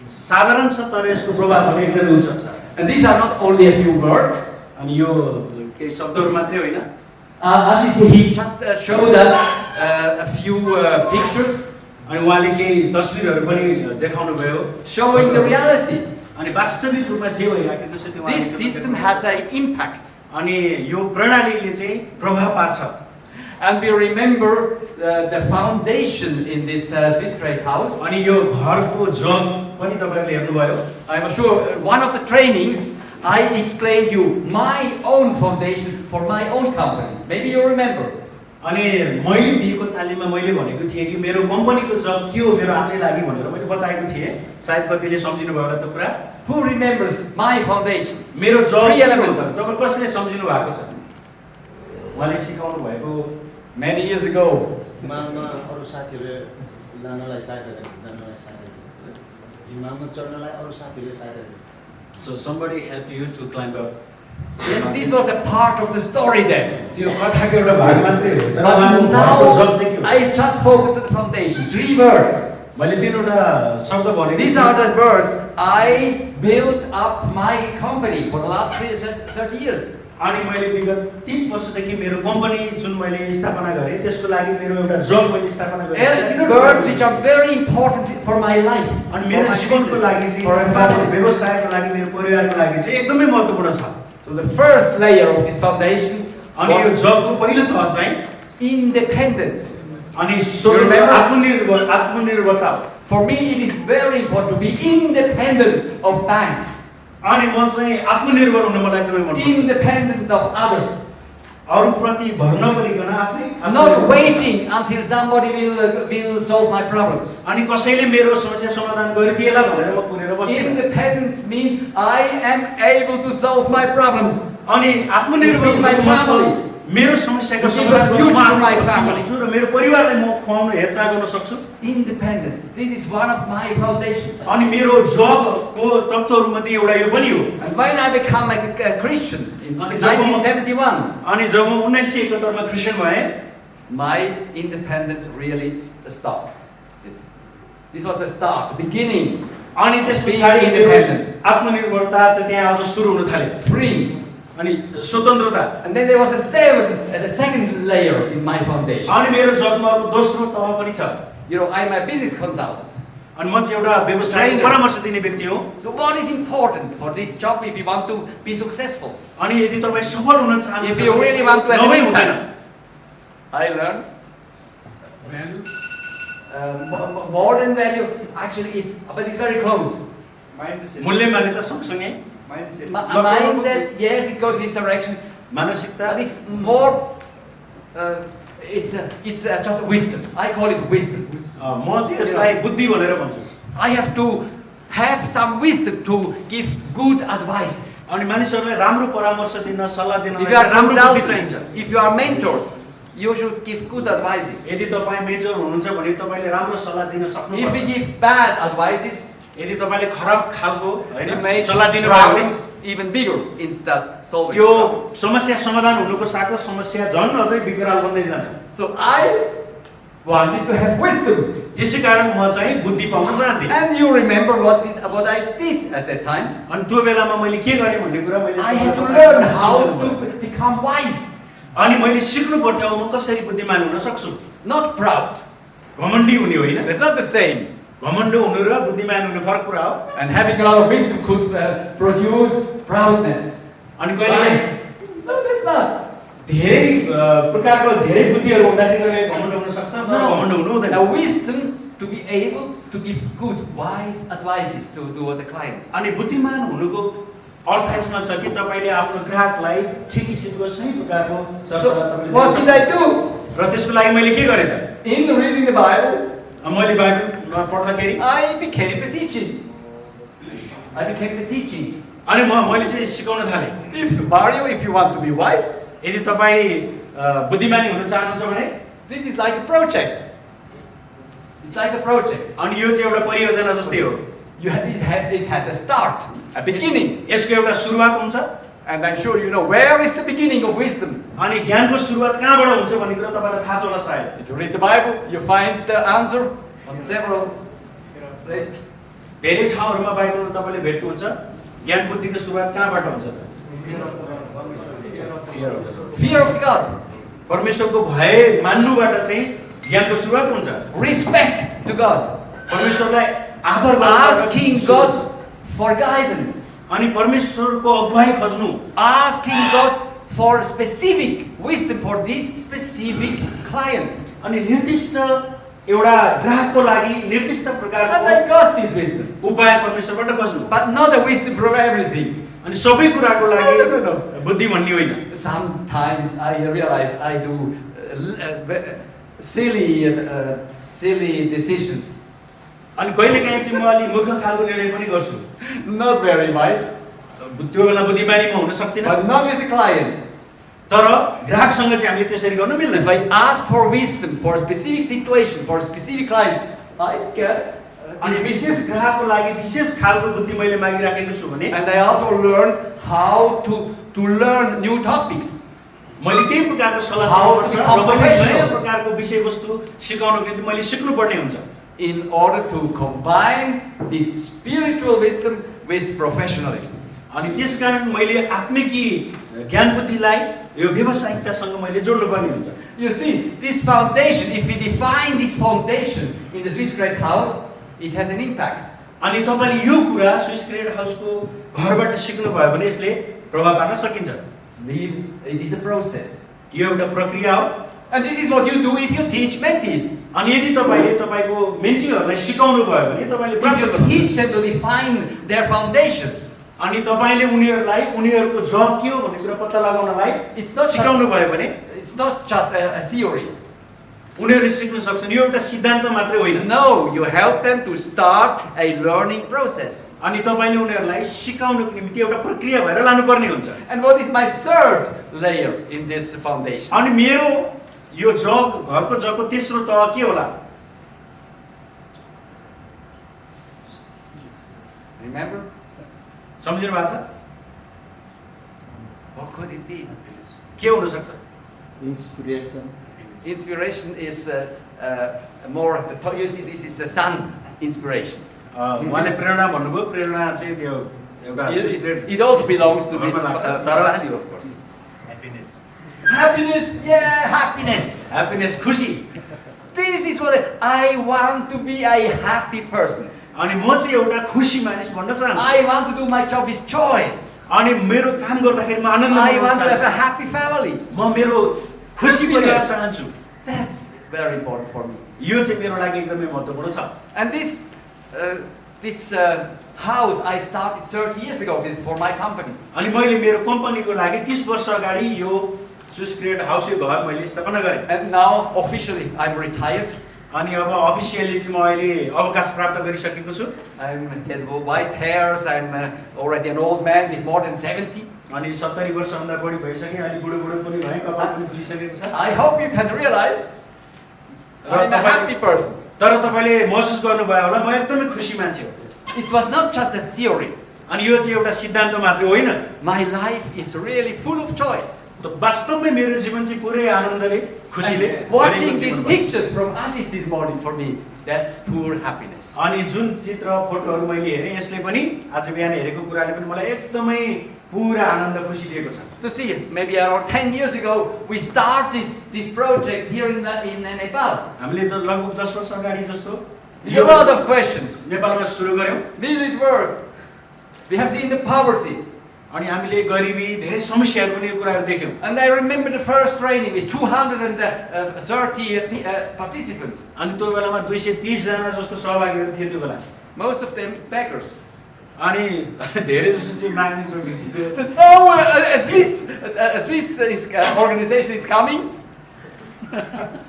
साधारण छ तर यसको प्रभाव पनि एकदमै उच्च छ And these are not only a few words. अनि यो केही शब्दहरु मात्रै होइन As you see, he just showed us a few pictures अनि उहाँले केही तस्बिरहरु पनि देखाउनु भयो showing the reality. अनि वास्तविक रूपमा जे भइराखेको छ त्यो This system has an impact. अनि यो प्रणालीले चाहिँ प्रभाव पार्छ And we remember the foundation in this Swiss Great House. अनि यो घरको जग पनि तपाईहरुले हेर्नुभयो I'm sure one of the trainings I explained you my own foundation for my own company. Maybe you remember. अनि मैले दिएको तालिममा मैले भनेको थिए कि मेरो कम्पनीको जब के हो मेरो आफ्नै लागि भनेर मैले बताएको थिए सायद कतिले सम्झिनु भयो होला त्यो कुरा Who remembers my foundation? मेरो जब Three elements. तपाईं कसले सम्झिनु भएको छ उहाँले सिकाउनु भएको Many years ago. इमाममा अरु साथीहरुले लानलाई सहायता गरे जानलाई सहायता गरे इमाममा चढ्नलाई अरु साथीहरुले सहायता गरे So somebody helped you to climb up. Yes, this was a part of the story then. त्यो कथाको एउटा भाग मात्रै हो तर But उहाँको now जब चाहिँ के हो I just focused on the foundation. 3 words. मैले तीनवटा शब्द भनेको These are the words I built up my company for the last 30 years. अनि मैले विगत 30 वर्षदेखि मेरो कम्पनी जुन मैले स्थापना गरे त्यसको लागि मेरो एउटा जब मैले स्थापना गरे Words which are very important for my life. अनि मेरो जीवनको लागि चाहिँ for a family. व्यवसायको लागि मेरो परिवारको लागि चाहिँ एकदमै महत्त्वपूर्ण छ So the first layer of this foundation अनि यो was जबको पहिलो तह चाहिँ independence. अनि स्वयं आत्मनिर्भरता हो For me, it is very important to be independent of banks, अनि म चाहिँ आत्मनिर्भर हुन मलाई एकदमै मन पर्छ independent of others, अरूप्रति भर नपरिकन आफै not waiting until somebody will solve my problems. अनि कसैले मेरो समस्या समाधान गरिदिएला भनेर म कुरेर बस्दिनँ Independence means I am able to solve my problems. अनि आत्मनिर्भर To feed my family. मेरो समस्याको To give a समाधान गर्न future म to my आफै family. सक्छु र मेरो परिवारलाई म खुवाउन हेरचाह गर्न सक्छु Independence. This is one of my foundations. अनि मेरो जबको तत्त्वहरुमध्ये एउटा यो पनि हो And when I became a Christian in अनि जब म- 1971, अनि जब म 1971 मा क्रिस्चियन भए my independence really started. This was the start, the beginning. अनि त्यस Being पछाडि independent. आत्मनिर्भरता चाहिँ त्यहाँ अझ सुरु हुन थाल्यो Free. अनि स्वतन्त्रता And then there was the second layer in my foundation. अनि मेरो जबमा अर्को दोस्रो तह पनि छ You know, I'm a business consultant. अनि म चाहिँ एउटा व्यवसायिक Trainer. परामर्श दिने व्यक्ति हो So what is important for this job if you want to be successful? अनि यदि तपाई सफल हुन चाहनुहुन्छ If you really want to have an नभई impact. हुँदैन I learned. More than value, actually but it's very close. मूल्य मान्यता सँगसँगै Mindset, yes, it goes in this direction, मानसिकता but it's more, it's just wisdom. I call it wisdom. म चाहिँ यसलाई बुद्धि भनेर भन्छु I have to have some wisdom to give good advices. अनि मानिसहरूलाई राम्रो परामर्श दिन सल्लाह दिन If you are राम्रो बुद्धि consultants, चाहिन्छ if you are mentors, you should give good advices. यदि तपाई मेजर हुनुहुन्छ भने तपाईले राम्रो सल्लाह दिन If सक्नुहुन्छ we give bad advices, यदि तपाईले खराब खालको it हैन makes सल्लाह दिनु भयो भने problems even bigger instead of solving त्यो problems. समस्या समाधान हुनुको साथै समस्या झन् अझै विकराल बन्दै जान्छ So I wanted to have wisdom. त्यसै कारण म चाहिँ बुद्धि पाउन चाहन्थे And you remember what I did at that time? अनि त्यो बेलामा मैले के गरेँ भन्ने कुरा मैले I had to learn how to become wise, अनि मैले सिक्नु पर्थ्यो म कसरी बुद्धिमान हुन सक्छु not proud. घमण्डी हुने होइन It's not the same. घमण्ड हुनु र बुद्धिमान हुनु फरक कुरा हो And having a lot of wisdom could produce proudness. अनि कहिले No, that's not. धेरै प्रकारको धेरै बुद्धिहरू हुँदाखेरि कहिले घमण्ड हुन सक्छ तर घमण्ड हुनु हुँदैन Now wisdom to be able to give good, wise advices to the clients. अनि बुद्धिमान हुनुको अर्थ यसमा छ कि तपाईले आफ्नो ग्राहकलाई ठिक किसिमको सही प्रकारको सरसल्लाह So तपाईले what दिन did I do? सक्नुहुन्छ। र त्यसको लागि मैले के गरेँ त In reading the Bible, मैले बाइबल पढ्दाखेरि I became the teaching. I became the teaching. अनि मैले चाहिँ सिकाउन थालेँ If Mario, if you want to be wise, यदि तपाई बुद्धिमानी हुन चाहनुहुन्छ भने this is like a project. It's like a project. अनि यो चाहिँ एउटा परियोजना जस्तै हो It has a start, a beginning. यसको एउटा सुरुवात हुन्छ And I'm sure you know where is the beginning of wisdom. अनि ज्ञानको सुरुवात कहाँबाट हुन्छ भन्ने कुरा तपाईलाई थाहा छ होला सायद If you read the Bible, you find the answer on several places. धेरै ठाउँहरुमा बाइबलमा तपाईले भेट्नुहुन्छ ज्ञान बुद्धिको सुरुवात कहाँबाट हुन्छ त? Fear of God. परमेश्वरको भय मान्नुबाट चाहिँ ज्ञानको सुरुवात हुन्छ। Respect to God. परमेश्वरलाई आदर गर्नु, Asking God for guidance. अनि परमेश्वरको अगुवाई खोज्नु, Asking God for specific wisdom for this specific client. अनि निर्दिष्ट एउटा ग्राहकको लागि निर्दिष्ट And प्रकारको I got this wisdom. उपाय परमेश्वरबाट खोज्नु। But not a wisdom from everything. अनि सबै कुराको लागि No. बुद्धि भन्ने होइन। Sometimes I realize I do silly decisions. अनि कहिलेकाहीँ चाहिँ म अलि मूर्ख खालको निर्णय पनि गर्छु। Not very wise, त्यो बेला बुद्धिमानी म हुन सक्दिनँ। but not with the clients. तर ग्राहकसँग चाहिँ हामीले त्यसरी गर्न मिल्दैन। If I ask for wisdom for a specific situation, for a specific client, I get अनि this विशेष wisdom. ग्राहकको लागि विशेष खालको बुद्धि मैले मागिराखेको छु भने And I also learned how to learn new topics. मैले त्यही प्रकारको सल्लाह How to दिनुपर्छ become र मैले professional. नयाँ प्रकारको विषयवस्तु सिकाउनको निम्ति मैले सिक्नुपर्ने हुन्छ। In order to combine this spiritual wisdom with professionalism. अनि त्यसकारण मैले आत्मिकी ज्ञान बुद्धिलाई यो व्यावसायिकतासँग मैले जोड्नुपर्ने हुन्छ। You see, this foundation, if we define this foundation in the Swiss Great House, it has an impact. अनि तपाईले यो कुरा स्विस ग्रेड हाउसको घरबाट सिक्नु भयो भने यसले प्रभाव पार्न सकिन्छ। It is a process. यो एउटा प्रक्रिया हो। And this is what you do if you teach mentees. अनि यदि तपाईले तपाईको मेन्टीहरुलाई सिकाउनु भयो भने तपाईले प्राप्त If you गर्नुहुन्छ। teach them to define their foundation, अनि तपाईले उनीहरुलाई उनीहरुको जब के हो भन्ने कुरा पत्ता लगाउनलाई it's not सिकाउनु भयो भने it's not just a theory. उनीहरुले सिक्न सक्छन्। यो एउटा सिद्धान्त मात्रै होइन। No, you help them to start a learning process. अनि तपाईले उनीहरुलाई सिकाउनको निम्ति एउटा प्रक्रिया भएर लानुपर्ने हुन्छ। And what is my third layer in this foundation? अनि मेरो यो जग घरको जगको तेस्रो तह के होला? Remember? सम्झिनु भएको छ? What could it be? के हुन सक्छ? Inspiration. Inspiration is more. You see, this is the sun inspiration. उहाँले प्रेरणा भन्नुभयो। प्रेरणा चाहिँ त्यो एउटा Swiss It also belongs to this तर value, of course. Happiness, Happiness, yeah, happiness. Happiness खुशी। This is what I want to be a happy person. अनि म चाहिँ एउटा खुशी मानिस भन्न चाहन्छु। I want to do my job with joy. अनि मेरो काम गर्दाखेरि म आनन्द I मनाउन want to have a चाहन्छु। happy family. म मेरो खुशी परिवार चाहन्छु। That's very important for me. यो चाहिँ मेरो लागि एकदमै महत्त्वपूर्ण छ। And this house I started 30 years ago for my company. अनि मैले मेरो कम्पनीको लागि 30 वर्ष अगाडि यो स्विस ग्रेड हाउस यो घर मैले स्थापना गरेँ। And now officially I'm retired. अनि अब अफिसियली चाहिँ म अहिले अवकाश प्राप्त गरिसकेको छु। I'm get white hairs. I'm already an old man with more than 70. अनि 70 वर्षभन्दा बढी भइसके, अनि बुढो पनि भएँ, कपाल पनि फुलिसकेको छ। I hope you can realize I'm a happy person. तर तपाईले महसुस गर्नुभयो होला म एकदमै खुसी मान्छे हो। It was not just a theory. अनि यो चाहिँ एउटा सिद्धान्त मात्रै होइन। My life is really full of joy. त वास्तवमै मेरो जीवन चाहिँ पुरै आनन्दले खुसीले And watching भरिएको these जीवन भयो। pictures from Ashish this morning for me, that's pure happiness. अनि जुन चित्र फोटोहरु मैले हेरेँ यसले पनि आज बिहान हेरेको कुराले पनि मलाई एकदमै पुरा आनन्द खुसी दिएको छ। To see it, maybe around 10 years ago, we started this project here in Nepal. हामीले त लगभग 10 वर्ष अगाडि जस्तो A lot of questions. नेपालमा सुरु गर्यौं। Will it work? We have seen the poverty. अनि हामीले गरिबी धेरै समस्याहरु पनि यो कुराहरु देख्यौं। And I remember the first training with 230 participants. अनि त्यो बेलामा 230 जना जस्तो सहभागीहरु थिए त्यो बेला। Most of them beggars. अनि धेरै जसो चाहिँ माग्ने प्रवृत्ति थियो। Oh, a Swiss organization is coming.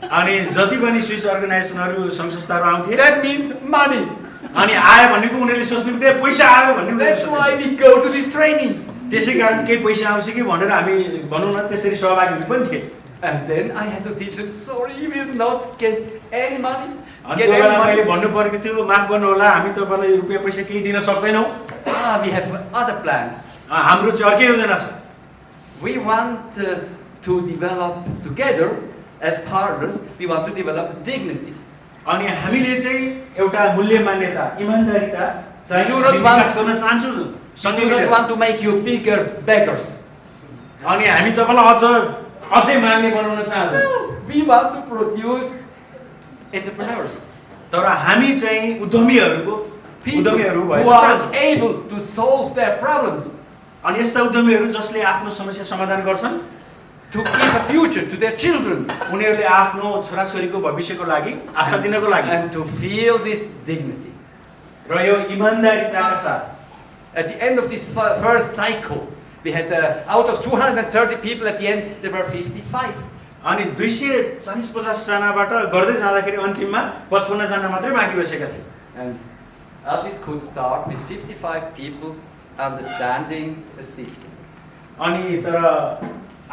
अनि जति पनि स्विस अर्गनाइजेसनहरु संघ संस्थाहरु आउँथे। That means money. अनि आयो भनेको उनीहरुले सोच्नु त्यो पैसा आयो भन्ने। That's why we go to this training. त्यसै कारण केही पैसा आउँछ कि भनेर हामी भनौं न त्यसरी सहभागी पनि थिए। And then I had to teach them, sorry, you will not get any money. अनि त्यो बेला मैले भन्नु परेको थियो माफ गर्नु होला हामी तपाईलाई रुपैयाँ पैसा केही दिन सक्दैनौ। We have other plans. हाम्रो चाहिँ अर्कै योजना छ। We want to develop together as partners, we want to develop dignity. अनि हामीले चाहिँ एउटा मूल्य मान्यता, इमानदारीता चाहिँ We do not हामी want- विकास गर्न चाहन्छु We सँगै do not मिलेर। want to make you bigger beggars. अनि हामी तपाईँलाई अझै मान्ने बनाउन चाहन्छौँ। No, we want to produce entrepreneurs. तर हामी चाहिँ उद्यमीहरू People भएर who are चाहन्छौँ। able to solve their problems, अनि यस्ता उद्यमीहरू जसले आफ्नो समस्या समाधान गर्छन्, to give a future to their children, उनीहरूले आफ्नो छोराछोरीको भविष्यको लागि आशा दिनको लागि and to feel this dignity. र यो इमानदारीताका साथ At the end of this first cycle, we had out of 230 people at the end, there were 55. अनि 240-50 जनाबाट गर्दै जाँदाखेरि अन्तिममा 55 जना मात्रै बाँकी बसेका थिए। And Ashis could start with 55 people understanding the system. अनि तर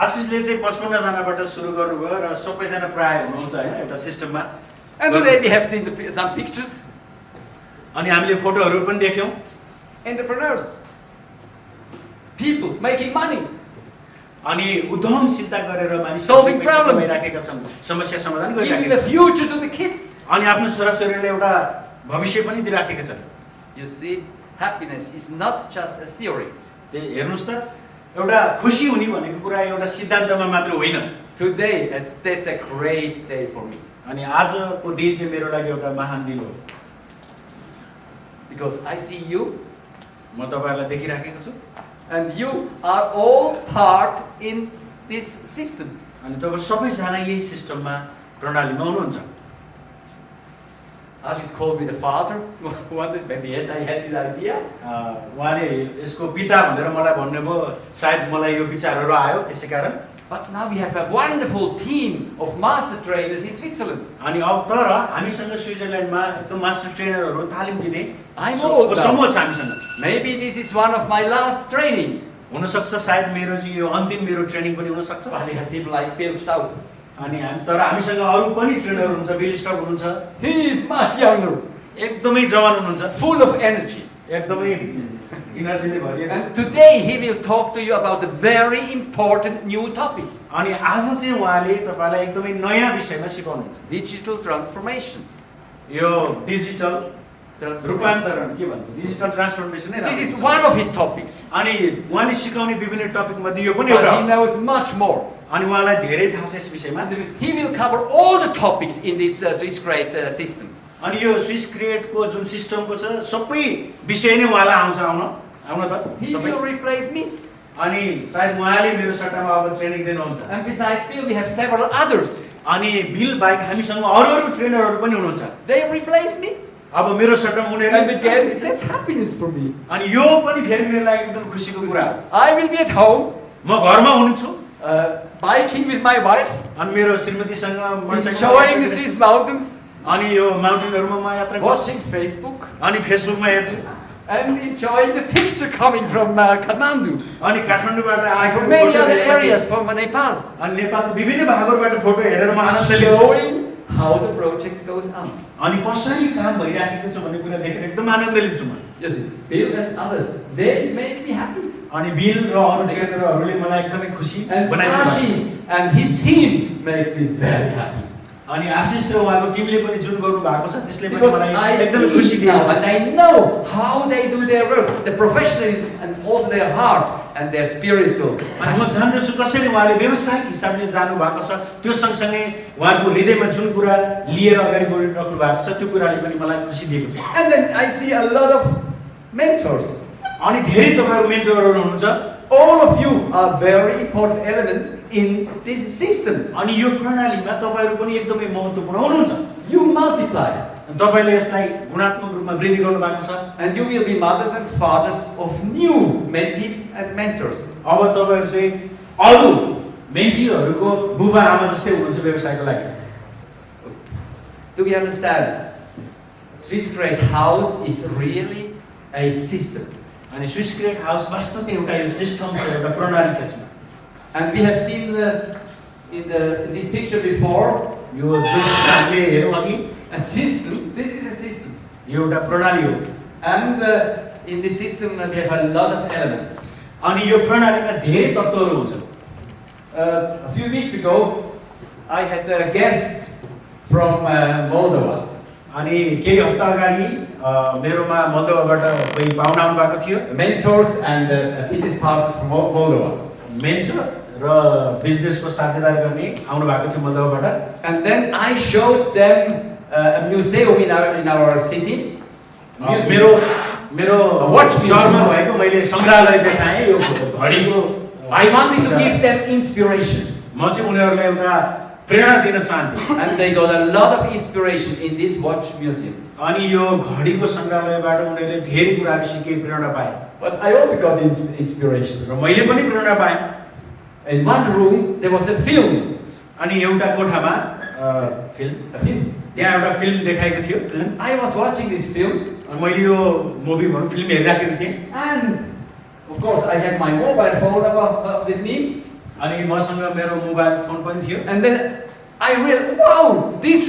आशिषले चाहिँ 55 जनाबाट सुरु गर्नुभयो र सबैजना प्राय हुनुहुन्छ हैन एउटा सिस्टममा। And today we have seen some pictures. अनि हामीले फोटोहरू पनि देख्यौं। Entrepreneurs, people making money, अनि उद्यमशीलता गरेर मानिसहरूले Solving पैसा problems. कमाइराखेका छन्, समस्या समाधान giving गरिराखेका the छन्। future to the kids. अनि आफ्नो छोराछोरीलाई एउटा भविष्य पनि दिइराखेका छन्। You see, happiness is not just a theory. त्यही हेर्नुस् त, एउटा खुसी हुने भनेको कुरा एउटा सिद्धान्तमा मात्र होइन। Today, that's a great day for me. अनि आजको दिन चाहिँ मेरो लागि एउटा महान दिन हो। Because I see you, म तपाईहरुलाई देखिराखेको छु and you are all part in this system. अनि तपाईहरु सबैजना यही सिस्टममा प्रणालीमा हुनुहुन्छ। Ashis called me the father. What is maybe yes, I had this idea. उहाँले यसको पिता भनेर मलाई भन्नुभयो, सायद मलाई यो विचारहरु आयो त्यसैकारण। But now we have a wonderful team of master trainers in Switzerland. अनि अब तर हामीसँग स्विजरल्यान्डमा एकदम मास्टर ट्रेनरहरु तालिम दिने I'm old now. समूह छ हामीसँग। Maybe this is one of my last trainings. हुन सक्छ सायद मेरो चाहिँ यो अन्तिम मेरो ट्रेनिङ पनि हुन सक्छ। But we have people like Bill Stout. अनि हामी तर हामीसँग अरु पनि ट्रेनर हुनुहुन्छ, बिल स्टप हुनुहुन्छ, He is much younger, एकदमै जवान हुनुहुन्छ, full of energy. एकदमै इनर्जीले भरिएको। And today he will talk to you about a very important new topic. अनि आज चाहिँ उहाँले तपाईलाई एकदमै नयाँ विषयमा सिकाउनुहुन्छ। Digital transformation. यो डिजिटल रूपान्तरण के भन्छ? डिजिटल ट्रान्सफर्मेसन नै This is राख्नुहुन्छ। one of his topics. अनि उहाँले सिकाउने विभिन्न टपिक मध्ये यो पनि But एउटा he हो। knows much more. अनि उहाँलाई धेरै थाहा छ यस विषयमा। He will cover all the topics in this Swiss grade system. अनि यो स्विस क्रिएटको जुन सिस्टमको छ सबै विषय नै उहाँलाई आउन त He सबै। will replace me. अनि सायद उहाँले मेरो सट्टामा अब ट्रेनिङ दिनुहुन्छ। And besides Bill, we have several others. अनि बिल बाहेक हामीसँग अरू ट्रेनरहरू पनि हुनुहुन्छ। They replace me. अब मेरो सट्टामा And उनीहरूले again, that's happiness for me. अनि यो पनि फेरि मेरो लागि एकदम खुसीको कुरा हो। I will be at home, म घरमा हुन्छु biking with my wife, अनि मेरो श्रीमतीसँग enjoying the Swiss mountains, अनि यो माउन्टेनहरुमा म यात्रा गर्छु watching Facebook, अनि फेसबुकमा हेर्छु and enjoying the picture coming from Kathmandu, अनि काठमाडौँबाट आएको from many फोटो other हेरेर areas from Nepal, अनि नेपालको विभिन्न भागहरुबाट फोटो हेरेर म आनन्द लिन्छु showing how the project goes on. अनि कसरी काम भइराखेको छ भन्ने कुरा देखेर एकदम आनन्द लिन्छु म। Yes, Bill and others, they make me happy. अनि बिल र अरु ट्रेनरहरूले मलाई एकदमै खुसी And बनाइदिनु भयो। Ashish and his team makes me very happy. अनि आशिष र उहाँको टिमले पनि जुन गर्नु भएको छ त्यसले पनि Because मलाई I एकदमै खुसी see it now दिएको छ। and I know how they do their work, the professionalism and also their heart and their spiritual. अनि म जान्दछु कसरी उहाँले व्यावसायिक हिसाबले जानु भएको छ, त्यो सँगसँगै उहाँको हृदयमा जुन कुरा लिएर अगाडि बढिराख्नु भएको छ त्यो कुराले पनि मलाई खुसी दिएको छ। And then I see a lot of mentors. अनि धेरै तपाईहरु मेन्टरहरु हुनुहुन्छ All of you are very important elements in this system. अनि यो प्रणालीमा तपाईहरु पनि एकदमै महत्त्वपूर्ण हुनुहुन्छ। You multiply तपाईले यसलाई गुणात्मक रूपमा वृद्धि गर्नु भएको छ and you will be mothers and fathers of new mentees and mentors. अब तपाईहरु चाहिँ अरु मेन्टीहरुको बुबा आमा जस्तै हुनुहुन्छ व्यवसायको लागि। Do we understand? Swiss Great House is really a system. अनि स्विस क्रिएट हाउस वास्तवमै एउटा यो सिस्टम छ, एउटा प्रणाली छ यसमा। And we have seen in this picture before, यो जुन हामीले हेरौँ अघि a system. This is a system. यो एउटा प्रणाली हो And in this system we have a lot of elements. अनि यो प्रणालीमा धेरै तत्त्वहरु हुन्छन्। A few weeks ago, I had guests from Moldova. अनि केही हप्ता अगाडि मेरोमा मोल्दोभाबाट कोही पाहुना आउनु भएको थियो mentors and business partners from Moldova. Mentor र बिजनेसको साझेदार गर्ने आउनु भएको थियो मोल्दोभाबाट And then I showed them a museum in our city. मेरो watch सहरमा भएको मैले सङ्ग्रहालय देखाएँ यो घडीको I wanted to give them inspiration. म चाहिँ उनीहरूलाई एउटा प्रेरणा दिन चाहन्थे And they got a lot of inspiration in this watch museum. अनि यो घडीको सङ्ग्रहालयबाट उनीहरूले धेरै कुराहरू सिके प्रेरणा पाए But I also got inspiration. र मैले पनि प्रेरणा पाएँ In one room there was a film. अनि एउटा कोठामा A film. त्यहाँ एउटा फिल्म देखाएको थियो And I was watching this film. अनि मैले यो मुभी भनौँ फिल्म हेरिराखेको थिएँ And of course I had my mobile phone with me. अनि मसँग मेरो मोबाइल फोन पनि थियो And then I realized, wow, this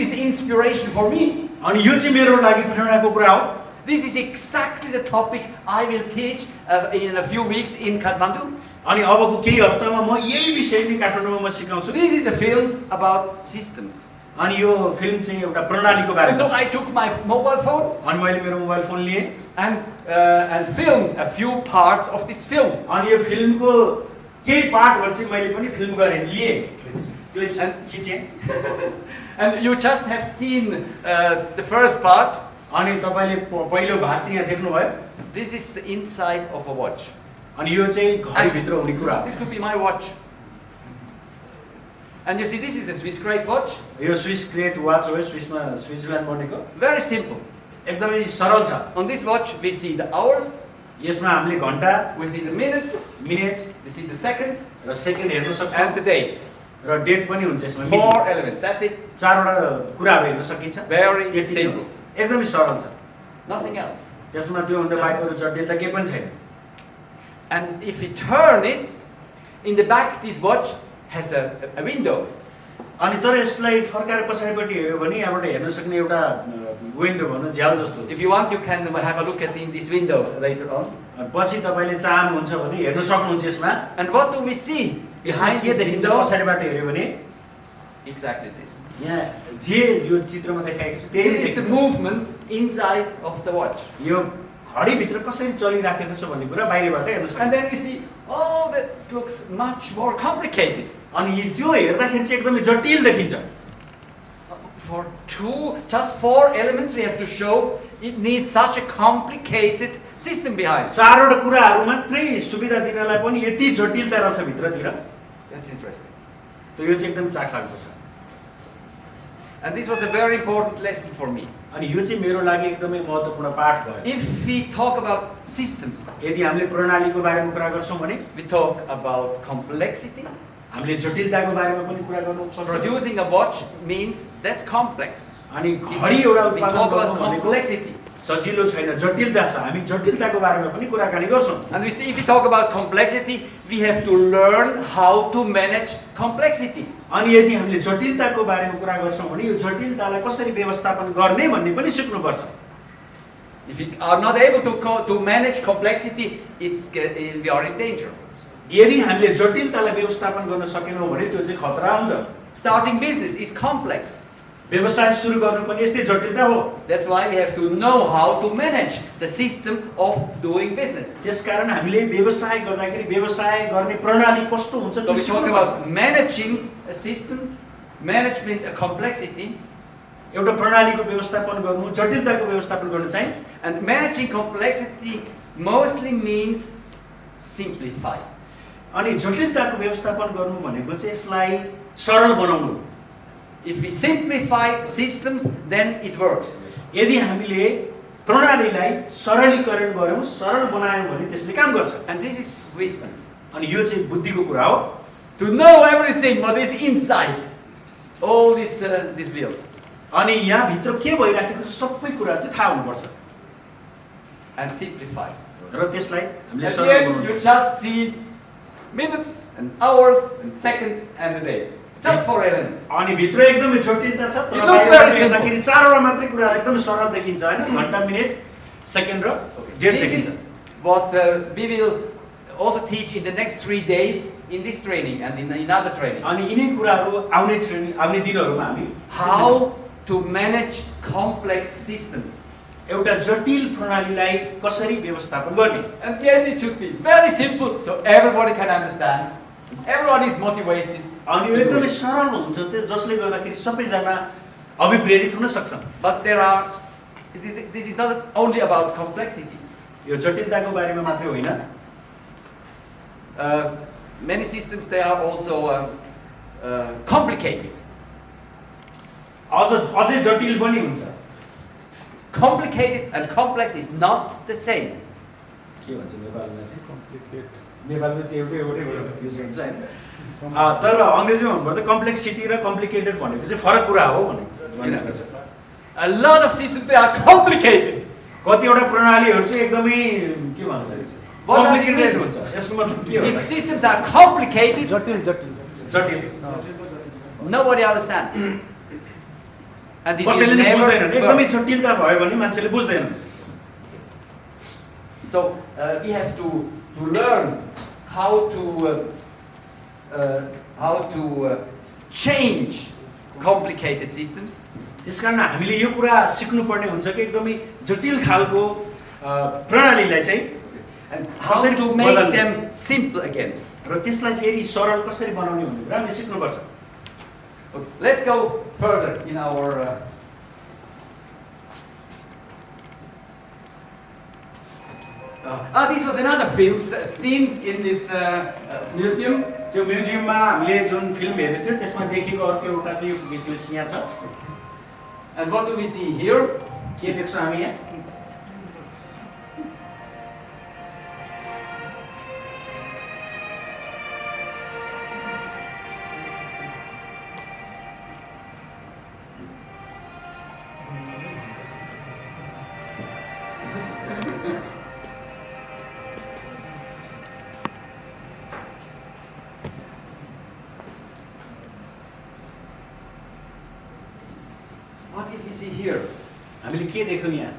is inspiration for me. अनि यो चाहिँ मेरो लागि प्रेरणाको कुरा हो This is exactly the topic I will teach in a few weeks in Kathmandu. अनि अबको केही हप्तामा म यही विषय नै काठमाडौँमा म सिकाउँछु So this is a film about systems. अनि यो फिल्म चाहिँ एउटा प्रणालीको बारेमा And so छ I took my mobile phone अनि मैले मेरो मोबाइल फोन लिएँ and filmed a few parts of this film. अनि यो फिल्मको केही पार्टहरु चाहिँ मैले पनि फिल्म गरेँ लिएँ क्लिप्स खिचेँ And you just have seen the first part. अनि तपाईले पहिलो भाग चाहिँ यहाँ देख्नुभयो This is the inside of a watch. अनि यो चाहिँ घडीभित्र हुने कुरा हो This could be my watch. And you see, this is a Swiss Great watch. यो स्विस ग्रेट वाच हो स्विसमा स्विट्जरल्यान्ड बनेको Very simple. एकदमै सरल छ On this watch, we see the hours, यसमा हामीले घण्टा we see the minutes, minute we see the seconds, र सेकेन्ड हेर्न and सक्छौँ the date. र डेट पनि हुन्छ यसमा 4 elements. That's it. चारवटा कुराहरू हेर्न सकिन्छ Very त्यति नै simple. हो। एकदमै सरल छ Nothing else. त्यसमा त्यो भन्दा बाहेकको जटिलता केही पनि छैन And if we turn it, in the back, this watch has a window. अनि तर यसलाई फर्काएर पछाडिपट्टि हेऱ्यो भने यहाँबाट हेर्न सक्ने एउटा विन्डो भनौँ झ्याल जस्तो If you want, you can have a look at in this window later on. पछि तपाईँले चाहनुहुन्छ भने हेर्न सक्नुहुन्छ यसमा And what do we see यसमा behind के this देखिन्छ window? पछाडिबाट हेऱ्यो भने Exactly this. यहाँ जे यो चित्रमा देखाएको छ त्यही This is the देखिन्छ। movement inside of the watch. यो घडीभित्र कसरी चलिराखेको छ भन्ने कुरा बाहिरबाट हेर्न And सक्छ then we see, oh, that looks much more complicated. अनि त्यो हेर्दाखेरि चाहिँ एकदमै जटिल देखिन्छ For just 4 elements, we have to show it needs such a complicated system behind. चारवटा कुराहरू मात्रै सुविधा दिनलाई पनि यति जटिलता रहेछ भित्रतिर That's interesting. त यो चाहिँ एकदम चाखलाग्दो छ And this was a very important lesson for me. अनि यो चाहिँ मेरो लागि एकदमै महत्त्वपूर्ण पाठ भयो If we talk about systems, यदि हामीले प्रणालीको बारेमा कुरा गर्छौँ भने we talk about complexity. हामीले जटिलताको बारेमा पनि कुरा गर्नु पर्छ Producing a watch means that's complex. अनि घडी एउटा We उत्पादन talk about गर्नु भनेको complexity. सजिलो छैन जटिलता छ हामी जटिलताको बारेमा पनि कुराकानी गर्छौँ And if we talk about complexity, we have to learn how to manage complexity. अनि यदि हामीले जटिलताको बारेमा कुरा गर्छौँ भने यो जटिलतालाई कसरी व्यवस्थापन गर्ने भन्ने पनि सिक्नुपर्छ If we are not able to manage complexity, we are in danger. यदि हामीले जटिलतालाई व्यवस्थापन गर्न सकेनौँ भने त्यो चाहिँ खतरा हुन्छ Starting business is complex. व्यवसाय सुरु गर्नु पनि यस्तै जटिलता हो That's why we have to know how to manage the system of doing business. त्यसकारण हामीले व्यवसाय गर्दाखेरि व्यवसाय गर्ने प्रणाली कस्तो हुन्छ So त्यो we talk सिक्नुपर्छ। about managing a system, management, a complexity, एउटा प्रणालीको व्यवस्थापन गर्नु जटिलताको व्यवस्थापन गर्नु चाहिँ and managing complexity mostly means simplify. अनि जटिलताको व्यवस्थापन गर्नु भनेको चाहिँ यसलाई सरल बनाउनु If we simplify systems, then it works. यदि हामीले प्रणालीलाई सरलीकरण गर्यौँ सरल बनायौँ भने त्यसले काम गर्छ And this is wisdom. अनि यो चाहिँ बुद्धिको कुरा हो To know everything what is inside all these wheels. अनि यहाँ भित्र के भइराखेको छ सबै कुरा चाहिँ थाहा हुनुपर्छ And simplify. र त्यसलाई हामीले At the सरल end, बनाउनु you just see minutes and hours and seconds and the day. Just 4 elements. अनि भित्र एकदमै जटिलता छ तर It looks बाहिरबाट very simple. हेर्दाखेरि चारवटा मात्रै कुरा एकदमै सरल देखिन्छ हैन घण्टा मिनेट सेकेन्ड र डेट This देखिन्छ is what we will also teach in the next 3 days in this training and in other trainings. अनि यिनै कुराहरू आउने ट्रेनिङ आउने दिनहरुमा हामी How to manage complex systems. एउटा जटिल प्रणालीलाई कसरी व्यवस्थापन गर्ने And then it should be very simple, so everybody can understand. Everyone is motivated. अनि यो एकदमै सरल हुन्छ त्यो जसले गर्दाखेरि सबैजना अभिप्रेरित हुन सक्छन् But there are, this is not only about complexity. यो जटिलताको बारेमा मात्रै होइन Many systems, they are also complicated. अझै जटिल पनि हुन्छ Complicated and complex is not the same. के भन्छ नेपालमा चाहिँ नेपालमा चाहिँ एउटै युज हुन्छ हैन तर अंग्रेजीमा भन्नुपर्दा कम्प्लेक्सिटी र कम्प्लिकेटेड भनेको चाहिँ फरक कुरा हो भन्ने छ A lot of systems, they are complicated. कतिवटा प्रणालीहरु चाहिँ एकदमै के भन्छ What does it complicated mean? हुन्छ यसको मतलब के हो If systems are complicated, जटिल nobody understands. And it कसैले will नि never बुझ्दैन एकदमै work. जटिलता भयो भने मान्छेले बुझ्दैन So we have to learn how to change complicated systems. त्यसकारण हामीले यो कुरा सिक्नु पर्ने हुन्छ कि एकदमै जटिल खालको प्रणालीलाई चाहिँ And how to make them simple again. र त्यसलाई फेरि सरल कसरी बनाउने भन्ने कुरा हामीले सिक्नुपर्छ Let's go further in our this was another film seen in this museum. त्यो म्युजियममा हामीले जुन फिल्म हेरेको थियो त्यसमा देखेको अर्को एउटा चाहिँ यो दृश्य यहाँ छ And what do we see here? के देख्छौँ हामी यहाँ What did we see here? हामीले के देख्यौँ यहाँ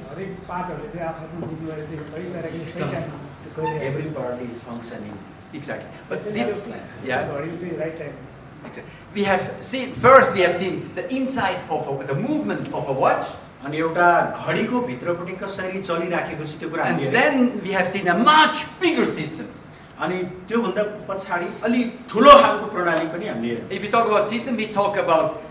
हरेक पार्टहरुले चाहिँ आफ्नो जिम्मेवारी चाहिँ सही तरिकाले सही टाइममा गरिरहेको every part is functioning Exactly. But this, yeah, घडी चाहिँ right time exactly. We have seen first. We have seen the inside of the movement of a watch, अनि एउटा घडीको भित्रपट्टि कसरी चलिराखेको छ त्यो कुरा and हामीले then we have seen a much bigger system. अनि त्यो भन्दा पछाडी अलि ठुलो खालको प्रणाली पनि हामीले हेर्यौँ If we talk about system, we talk about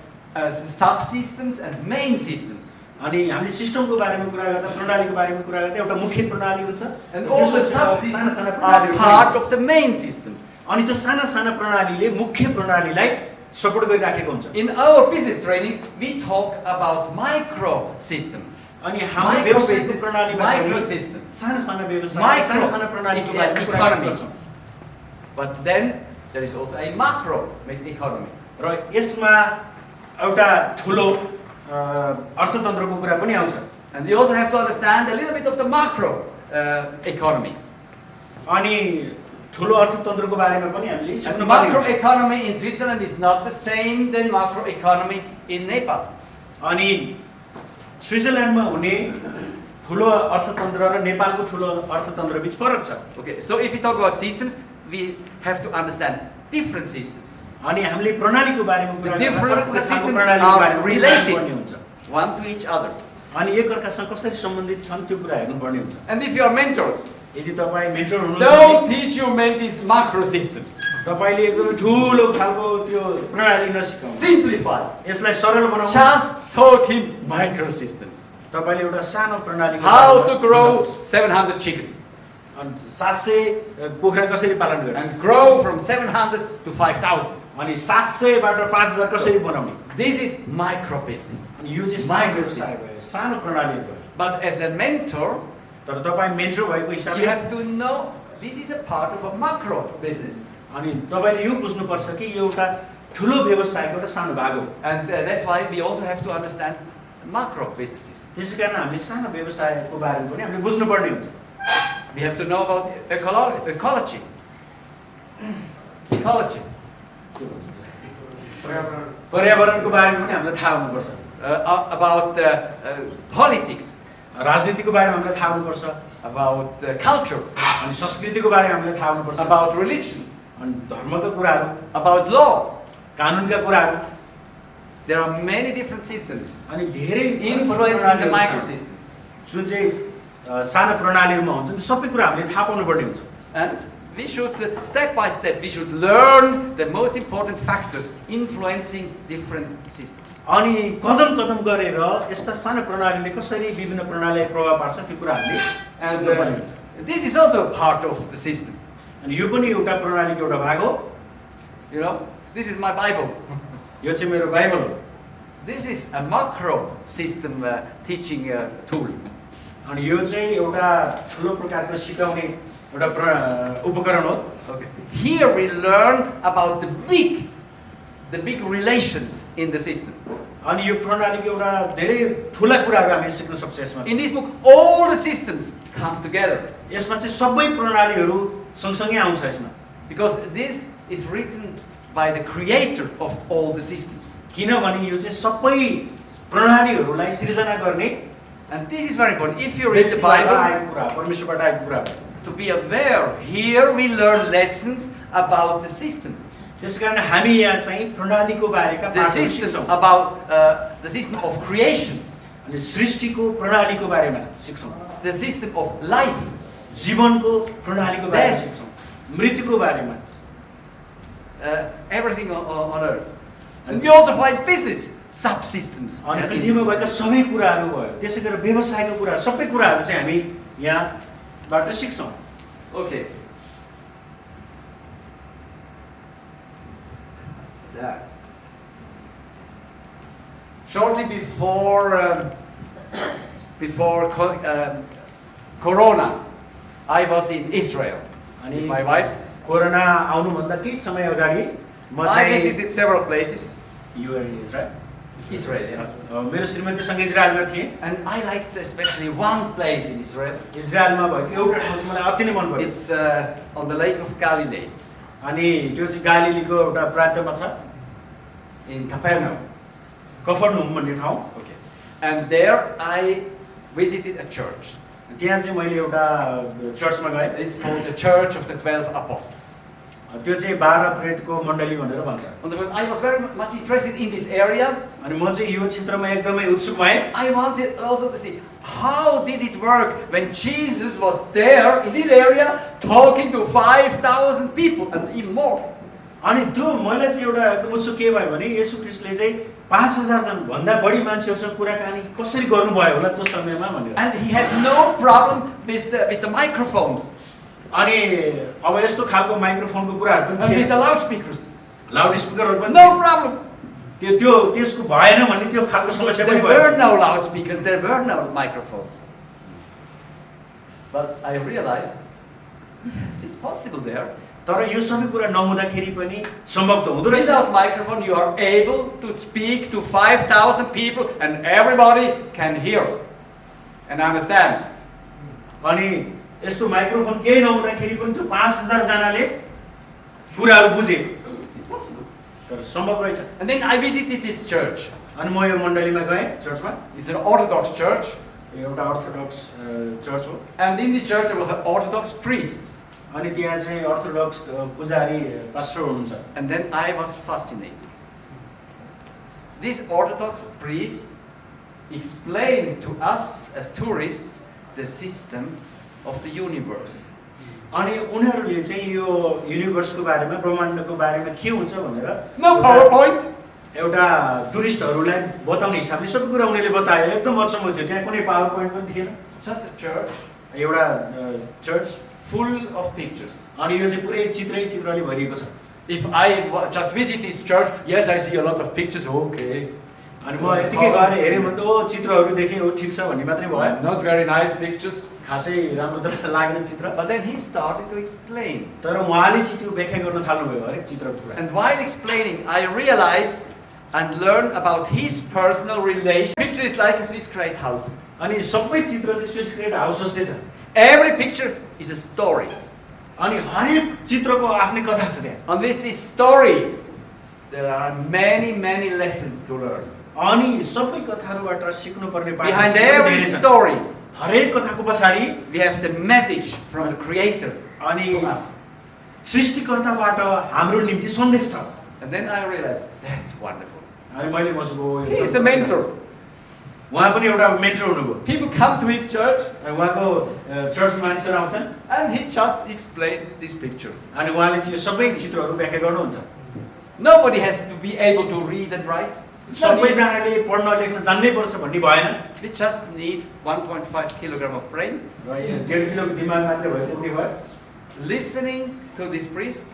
subsystems and main systems. अनि हामीले सिस्टमको बारेमा कुरा गर्दा प्रणालीको बारेमा कुरा गर्दा एउटा मुख्य प्रणाली हुन्छ And all the साना subsystems साना are प्रणालीहरू part of the main system. अनि त्यो साना साना प्रणालीले मुख्य प्रणालीलाई सपोर्ट गरिराखेको हुन्छ In our business trainings, we talk about micro system. अनि हाम्रो Micro व्यवसायको business, प्रणालीमा micro पनि system. साना साना व्यवसाय Micro साना साना प्रणालीको बारेमा कुरा economy. गर्छौँ But then there is also a macro economy. र यसमा एउटा ठुलो अर्थतन्त्रको कुरा पनि आउँछ And we also have to understand a little bit of the macro economy. अनि ठुलो अर्थतन्त्रको बारेमा पनि हामीले And सिक्नु macro पर्ने हुन्छ economy in Switzerland is not the same than macro economy in Nepal. अनि स्विजरल्यान्डमा हुने ठुलो अर्थतन्त्र र नेपालको ठुलो अर्थतन्त्र बीच फरक छ Okay, so if we talk about systems, we have to understand different systems. अनि हामीले प्रणालीको बारेमा The कुरा different गर्दा the फरक systems प्रणालीको are बारेमा कुरा related. गर्नुपर्ने हुन्छ One to each other. अनि एकअर्कासँग कसरी सम्बन्धित छन् त्यो कुरा हेर्नुपर्ने हुन्छ And if you are mentors, यदि तपाईँ मेन्टर हुनुहुन्छ don't भने teach your mentees macro systems. तपाईले एकदमै ठुलो खालको त्यो प्रणाली नसिकाउनु Simplify. यसलाई सरल बनाउनु Just taught him micro systems. तपाईले एउटा सानो प्रणाली How to grow 700 chicken अनि 700 कुखुरा कसरी पालन गर्ने and grow from 700 to 5,000. अनि 700 बाट 5000 कसरी बनाउने This is micro business. अनि यो चाहिँ Micro सानो व्यवसाय भयो सानो प्रणाली भयो But as a mentor, तर तपाईँ मेन्टर भएको you हिसाबले have to know this is a part of a macro business. अनि तपाईले यो बुझ्नुपर्छ कि यो एउटा ठुलो व्यवसायको एउटा सानो भाग हो And that's why we also have to understand macro businesses. त्यसैकारण हामीले सानो व्यवसायको बारेमा पनि हामीले बुझ्नुपर्ने हुन्छ We have to know about ecology. Ecology. पर्यावरणको बारेमा पनि हामीलाई थाहा हुनुपर्छ About politics. राजनीतिको बारेमा हामीलाई थाहा हुनुपर्छ About culture. अनि संस्कृतिको बारेमा हामीलाई थाहा हुनुपर्छ About religion. अनि धर्मका कुराहरू About law. कानुनका कुराहरू There are many different systems अनि धेरै influencing the microsystem. जुन चाहिँ सानो प्रणालीहरुमा हुन्छ नि सबै कुरा हामीले थाहा पाउनु पर्ने हुन्छ And we should, step by step, we should learn the most important factors influencing different systems. अनि कदम कदम गरेर यस्ता सानो प्रणालीले कसरी विभिन्न प्रणालीलाई प्रभाव पार्छ त्यो कुरा हामीले सिक्नु पर्ने हुन्छ This is also a part of the system. अनि यो पनि एउटा प्रणालीको एउटा भाग हो You know, this is my Bible. यो चाहिँ मेरो बाइबल हो This is a macro system teaching tool. अनि यो चाहिँ एउटा ठुलो प्रकारको सिकाउने एउटा उपकरण हो Okay. Here we learn about the big relations in the system. अनि यो प्रणालीको एउटा धेरै ठुला कुराहरू हामीले सिक्न सक्छौँ यसमा In this book, all the systems come together यसमा चाहिँ सबै प्रणालीहरू सँगसँगै आउँछ यसमा because this is written by the creator of all the systems. किनभने यो चाहिँ सबै प्रणालीहरूलाई सिर्जना गर्ने And this is very important. If you read the Bible, आएको कुरा परमेश्वरबाट आएको कुरा हो to be aware, here we learn lessons about the system. त्यसकारण हामी यहाँ चाहिँ प्रणालीको बारेका The पाठहरू system सिक्छौँ about the system of creation, अनि सृष्टिको प्रणालीको बारेमा सिक्छौँ the system of life, जीवनको प्रणालीको बारेमा Death. सिक्छौँ मृत्युको बारेमा everything on earth. And we also find business subsystems. अनि पृथ्वीमा भएका सबै कुराहरू भयो त्यसै गरेर व्यवसायको कुरा सबै कुराहरू चाहिँ हामी यहाँबाट सिक्छौँ Okay. That's that. Shortly before Corona, I was in Israel with my wife. Corona आउनुभन्दा केही समय अगाडि म I चाहिँ visited several places. Israel Yeah. मेरो श्रीमतीसँग इजरायलमा थिएँ And I liked especially one place in Israel. इजरायलमा भएको एउटा ठाउँ चाहिँ मलाई अति नै मन पर्यो It's on the Lake of Galilee अनि त्यो चाहिँ गालिलीको एउटा प्रान्तमा छ in Capernaum. कफरनहुम भन्ने ठाउँ Okay. And there I visited a church. त्यहाँ चाहिँ मैले एउटा चर्चमा गएँ It's called the Church of the 12 Apostles. त्यो चाहिँ 12 प्रेतको मण्डली भनेर भन्छ On the first, I was very much interested in this area. अनि म चाहिँ यो क्षेत्रमा एकदमै उत्सुक भएँ I wanted also to see how did it work when Jesus was there in this area talking to 5,000 people and even more. अनि त्यो मलाई चाहिँ एउटा एकदम उत्सुक के भयो भने येशू ख्रीष्टले चाहिँ 5,000 जन भन्दा बढी मान्छेहरूसँग कुराकानी कसरी गर्नुभयो होला त्यो समयमा भनेर And he had no problem with the microphone अनि अब यस्तो खालको माइक्रोफोनको कुराहरू and पनि with the loudspeakers. लाउड स्पिकरहरू पनि No problem. त्यसको भएन भने त्यो खालको समस्या There पनि were भयो no loudspeakers, there were no microphones. But I realized, yes, it's possible there. तर यो सबै कुरा नहुँदाखेरि पनि सम्भव त हुँदो रहेछ Without microphone, you are able to speak to 5,000 people and everybody can hear and understand. अनि यस्तो माइक्रोफोन केही नहुँदाखेरि पनि त्यो 5,000 जनाले कुराहरू बुझे It's possible. तर सम्भव रहेछ And then I visited this church. अनि म यो मण्डलीमा गएँ चर्चमा It's an Orthodox church. एउटा अर्थोडक्स चर्च हो And in this church there was an Orthodox priest. अनि त्यहाँ चाहिँ अर्थोडक्स पुजारी पास्टर हुनुहुन्छ And then I was fascinated. This Orthodox priest explained to us as tourists the system of the universe. अनि उनीहरूले चाहिँ यो युनिभर्सको बारेमा ब्रह्माण्डको बारेमा के हुन्छ भनेर No PowerPoint. एउटा टुरिस्टहरूलाई बताउने हिसाबले सबै कुरा उनीहरूले बतायो एकदम अचम्म थियो त्यहाँ कुनै पावर पोइन्ट पनि थिएन Just a church एउटा चर्च full of pictures. अनि यो चाहिँ पुरै चित्रले भरिएको छ If I just visit this church, yes, I see a lot of pictures. Okay. अनि म यतिकै गएर हेरेँ भने त ओ चित्रहरू देखेँ ओ ठिक छ भन्ने मात्रै भयो Not very nice pictures. खासै राम्रो त लागेन चित्र But then he started to explain. तर उहाँले चाहिँ त्यो व्याख्या गर्न थाल्नुभयो हरेक चित्रको कुरा And while explaining, I realized and learned about his personal relation. Picture is like a Swiss great house. अनि सबै चित्र चाहिँ स्विस क्रेट हाउस जस्तै छ Every picture is a story. अनि हरेक चित्रको आफ्नै कथा छ त्यहाँ And with this story, there are many lessons to learn. अनि सबै कथाहरूबाट सिक्नुपर्ने पाठ Behind चाहिँ every धेरै छन्। story, हरेक कथाको पछाडि we have the message from the Creator अनि to us. सृष्टिकर्ताबाट हाम्रो निम्ति सन्देश छ And then I realized, that's wonderful. अनि मैले बसेको He is a mentor. उहाँ पनि एउटा मेन्टर हुनुभयो People come to his church अनि उहाँको चर्च मानिसहरू आउँछन् and he just explains this picture. अनि उहाँले चाहिँ सबै चित्रहरू व्याख्या गर्नुहुन्छ Nobody has to be able to read and write. सबैजनाले पढ्न लेख्न जान्नै पर्छ भन्ने भएन We just need 1.5 kilogram of brain. र यो 1.5 किलोको दिमाग मात्रै भए पुग्ने भयो Listening to this priest,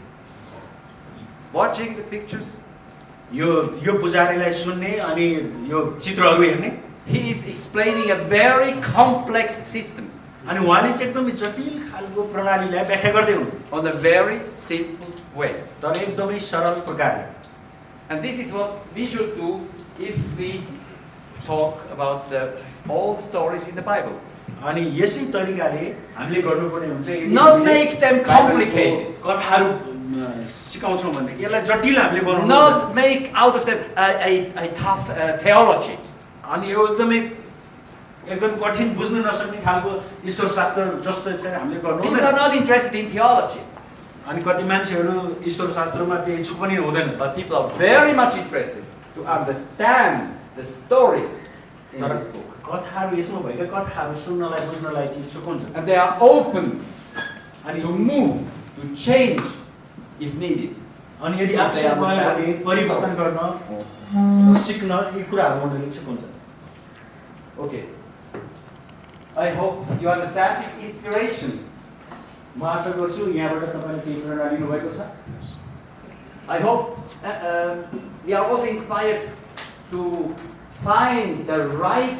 watching the pictures, यो पुजारीलाई सुन्ने अनि यो चित्रहरू हेर्ने he is explaining a very complex system अनि उहाँले चाहिँ एकदमै जटिल खालको प्रणालीलाई व्याख्या गर्दै हुनु on a very simple way. तर एकदमै सरल प्रकारले And this is what we should do if we talk about all the stories in the Bible. अनि यसै तरिकाले हामीले गर्नुपर्ने हुन्छ यदि Not हामीले make them complicated. कथाहरू सिकाउँछौँ भनेदेखि यसलाई जटिल हामीले बनाउनु Not make out of them a tough theology. अनि यो एकदम कठिन बुझ्न नसक्ने खालको ईश्वर शास्त्र जस्तो चाहिँ हामीले गर्नु People are हुँदैन not interested in theology, अनि कति मान्छेहरू ईश्वर शास्त्रमा त्यो इच्छुक पनि हुँदैन but people are very much interested to understand the stories in this book. कथाहरू यसमा भएका कथाहरू सुन्नलाई बुझ्नलाई चाहिँ इच्छुक हुन्छ And they are open अनि to move, to change if needed. अनि यदि आवश्यक भयो भने परिवर्तन गर्न सिक्न यी कुराहरू उनीहरू इच्छुक हुन्छ Okay. I hope you understand this inspiration. म आशा गर्छु यहाँबाट तपाईँले केही प्रेरणा लिनुभएको छ I hope we are also inspired to find the right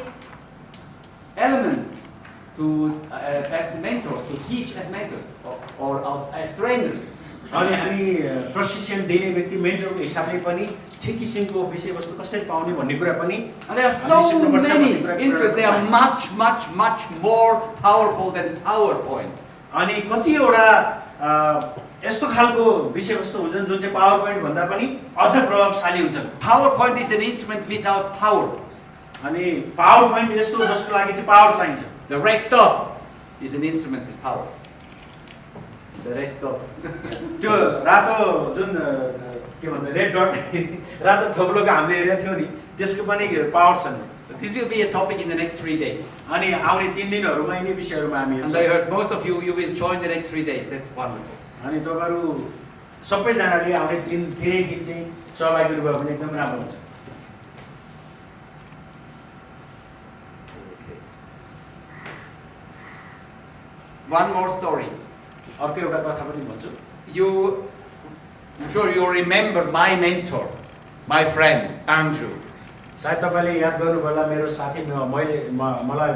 elements to as mentors, to teach as mentors or as trainers. अनि हामी प्रशिक्षण दिने व्यक्ति मेन्टरको हिसाबले पनि ठिक किसिमको विषयवस्तु कसरी पाउने भन्ने कुरा पनि And there are so many instruments. They are much, much, much more powerful than PowerPoint. अनि कतिवटा यस्तो खालको विषयवस्तु हुन्छन् जुन चाहिँ पावर पोइन्ट भन्दा पनि अझ प्रभावशाली हुन्छन् PowerPoint is an instrument without power. अनि पावर पोइन्ट यस्तो जसको लागि चाहिँ पावर चाहिन्छ The red dot is an instrument with power. The red dot. त्यो रातो जुन के भन्छ रेड डट रातो थोप्लोको हाम्रो एरिया थियो नि त्यसको पनि पावर छ नि This will be a topic in the next 3 days. अनि आउने 3 दिनहरुमा यिनै विषयहरुमा हामी And I heard most of you will join the next 3 days. That's wonderful. अनि तपाईहरु सबैजनाले आउने दिन धेरै दिन चाहिँ सहभागी हुनुभयो भने एकदम राम्रो हुन्छ One more story. अर्को एउटा कथा पनि भन्छु I'm sure you remember my mentor, my friend, Andrew. सायद तपाईले याद गर्नु होला मेरो साथी मलाई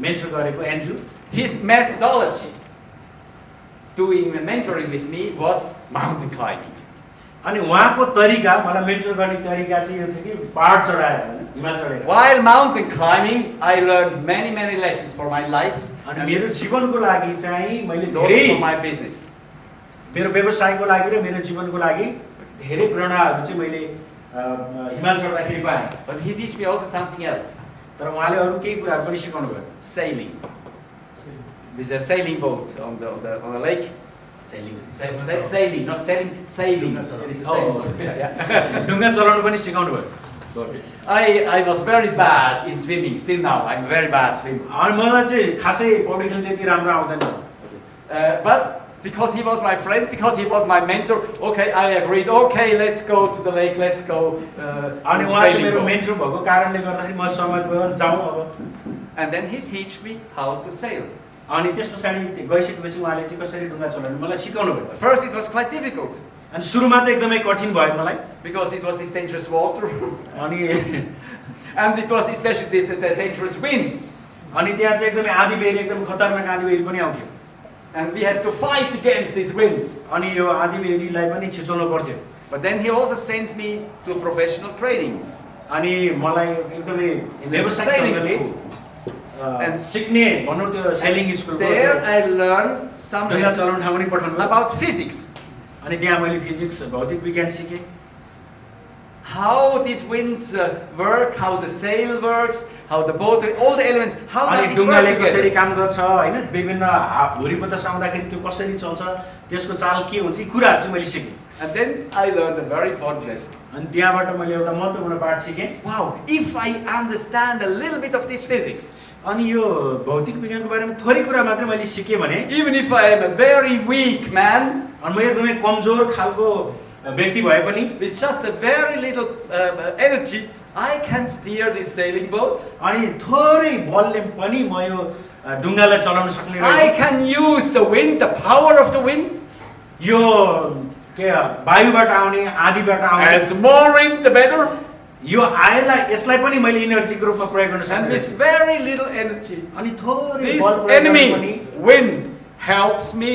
मेन्टर गरेको Andrew His methodology doing mentoring with me was mountain climbing. अनि उहाँको तरिका मलाई मेन्टर गर्ने तरिका चाहिँ यो थियो कि पहाड चढाएर हैन हिमाल चढेर While mountain climbing, I learned many lessons for my life. अनि मेरो जीवनको लागि चाहिँ मैले Those धेरै for my business. मेरो व्यवसायको लागि र मेरो जीवनको लागि धेरै प्रेरणाहरू चाहिँ मैले हिमाल चढ्दाखेरि पाएँ But he teach me also something else. तर उहाँले अरु केही कुराहरू पनि सिकाउनु भयो Sailing. With a sailing boat on the lake. Selling Sailing, not sailing, sailing. It is a sailing boat. Yeah. डुङ्गा चलाउनु पनि सिकाउनु भयो I was very bad in swimming. Still now, I'm a very bad swimmer. अनि मलाई चाहिँ खासै पौडी खेल्न त्यति राम्रो आउँदैन But because he was my friend, because he was my mentor, okay, I agreed. Okay, let's go to the lake. Let's go. अनि उहाँ चाहिँ मेरो मेन्टर भएको कारणले गर्दाखेरि म सहमत भयो जाउँ अब And then he teach me how to sail. अनि त्यसपछि गइसकेपछि उहाँले चाहिँ कसरी डुङ्गा चलाउनु मलाई सिकाउनु भयो First, it was quite difficult अनि सुरुमा त एकदमै कठिन भयो मलाई because it was this dangerous water, अनि and it was especially the dangerous winds, अनि त्यहाँ चाहिँ एकदमै आँधी बेरी एकदम खतरनाक आँधी बेरी पनि आउँथ्यो and we had to fight against these winds. अनि यो आँधी बेरीलाई पनि छिचोल्नु पर्थ्यो But then he also sent me to professional training. अनि मलाई एकदमै व्यवसायिक Sailing ढङ्गले school. and सिक्ने भनौँ त्यो सेलिङ स्कुलको There I learned some डुङ्गा चलाउन lessons ठाउँ पनि पठाउनु भयो। about physics. अनि त्यहाँ मैले फिजिक्स भौतिक विज्ञान सिकेँ How these winds work, how the sail works, how the boat, all the elements, how does अनि it work डुङ्गाले कसरी together? काम गर्छ हैन विभिन्न हुरी बतास आउँदाखेरि त्यो कसरी चल्छ त्यसको चाल के हुन्छ यी कुराहरू चाहिँ मैले सिकेँ And then I learned a very important lesson. अनि त्यहाँबाट मैले एउटा महत्त्वपूर्ण पाठ सिकेँ। Wow, if I understand a little bit of this physics, अनि यो भौतिक विज्ञानको बारेमा थोरै कुरा मात्रै मैले सिकेँ भने, even if I am a very weak man, अनि म एकदमै कमजोर खालको व्यक्ति भए पनि, with just a very little energy, I can steer this sailing boat. अनि थोरै बलले पनि म यो ढुङ्गालाई चलाउन सक्ने I रहेछु। can use the wind, the power of the wind. यो के वायुबाट आउने, आँधीबाट आउने, As more wind, the better. यो आएलाई यसलाई पनि मैले इनर्जीको रूपमा प्रयोग गर्न And सक्ने with रहेछु। very little energy, अनि थोरै this बल प्रयोग गर्ने पनि enemy wind helps me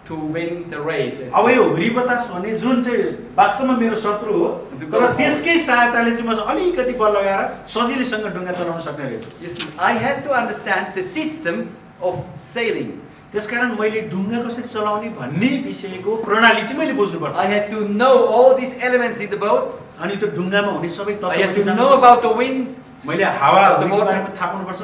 to win the race. अब यो हुरी बतास भन्ने जुन चाहिँ वास्तवमा मेरो शत्रु हो, तर त्यसकै सहायताले चाहिँ म अलिकति बल लगाएर सजिलैसँग ढुङ्गा चलाउन सक्ने रहेछु। You see, I had to understand the system of sailing. त्यसकारण मैले ढुङ्गा कसरी चलाउने भन्ने विषयको प्रणाली चाहिँ मैले बुझ्नुपर्छ। I had to know all these elements in the boat. अनि त्यो ढुङ्गामा हुने सबै I had तत्त्वहरू to know about the wind. मैले हावा the motor. बारेमा थाहा पाउनुपर्छ।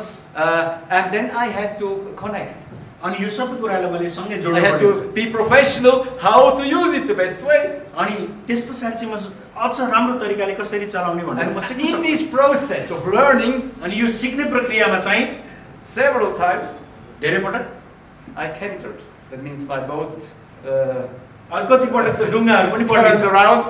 And then I had to connect. अनि यो सबै कुरालाई मैले सँगै I जोड्नु had पर्यो। to be professional how to use it the best way. अनि त्यसपछाडि चाहिँ म अझ राम्रो तरिकाले कसरी चलाउने भनेर And म सिक्न in सक्छु। this process of learning, अनि यो सिक्ने प्रक्रियामा चाहिँ several times धेरै पटक I cantered. That means my boat अनि कति पटक त ढुङ्गाहरू पनि turned पल्टिन्छ। around.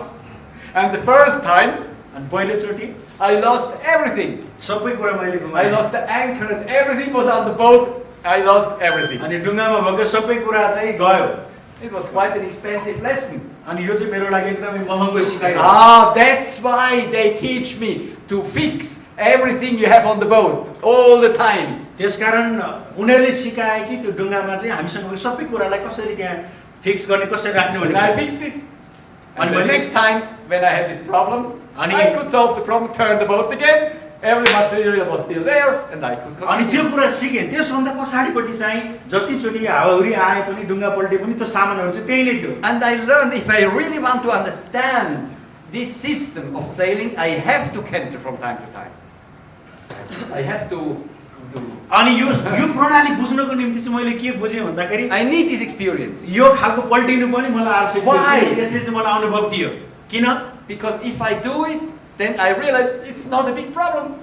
And the first time अनि पहिलोचोटि I lost everything. सबै कुरा मैले I गुमाएँ। lost the anchor and everything was on the boat. I lost everything. अनि ढुङ्गामा भएको सबै कुरा चाहिँ गयो। It was quite an expensive lesson. अनि यो चाहिँ मेरो लागि एकदमै महँगो सिकाइ हो। Ah, that's why they teach me to fix everything you have on the boat all the time. त्यसकारण उनीहरूले सिकाए कि त्यो ढुङ्गामा चाहिँ हामीसँग भएको सबै कुरालाई कसरी त्यहाँ फिक्स गर्ने, कसरी राख्ने And I भनेर। fixed it. And And the when- next time when I had this problem, And I you- could solve the problem, turn the boat again. Every material was still there, and I could अनि त्यो continue. कुरा सिकेँ। त्यसभन्दा पछाडिपट्टि चाहिँ जतिचोटि हावाहुरी आए पनि ढुङ्गा पल्टे पनि त्यो सामानहरू चाहिँ त्यही नै थियो। And I learned if I really want to understand this system of sailing, I have to canter from time to time. I have to. अनि यो प्रणाली बुझ्नको निम्ति चाहिँ मैले के बुझेँ भन्दाखेरि I need this experience. यो खालको पल्टिनु पनि मलाई आवश्यक Why? थियो। यसले चाहिँ मलाई अनुभव दियो। किन? Because if I do it, then I realize it's not a big problem.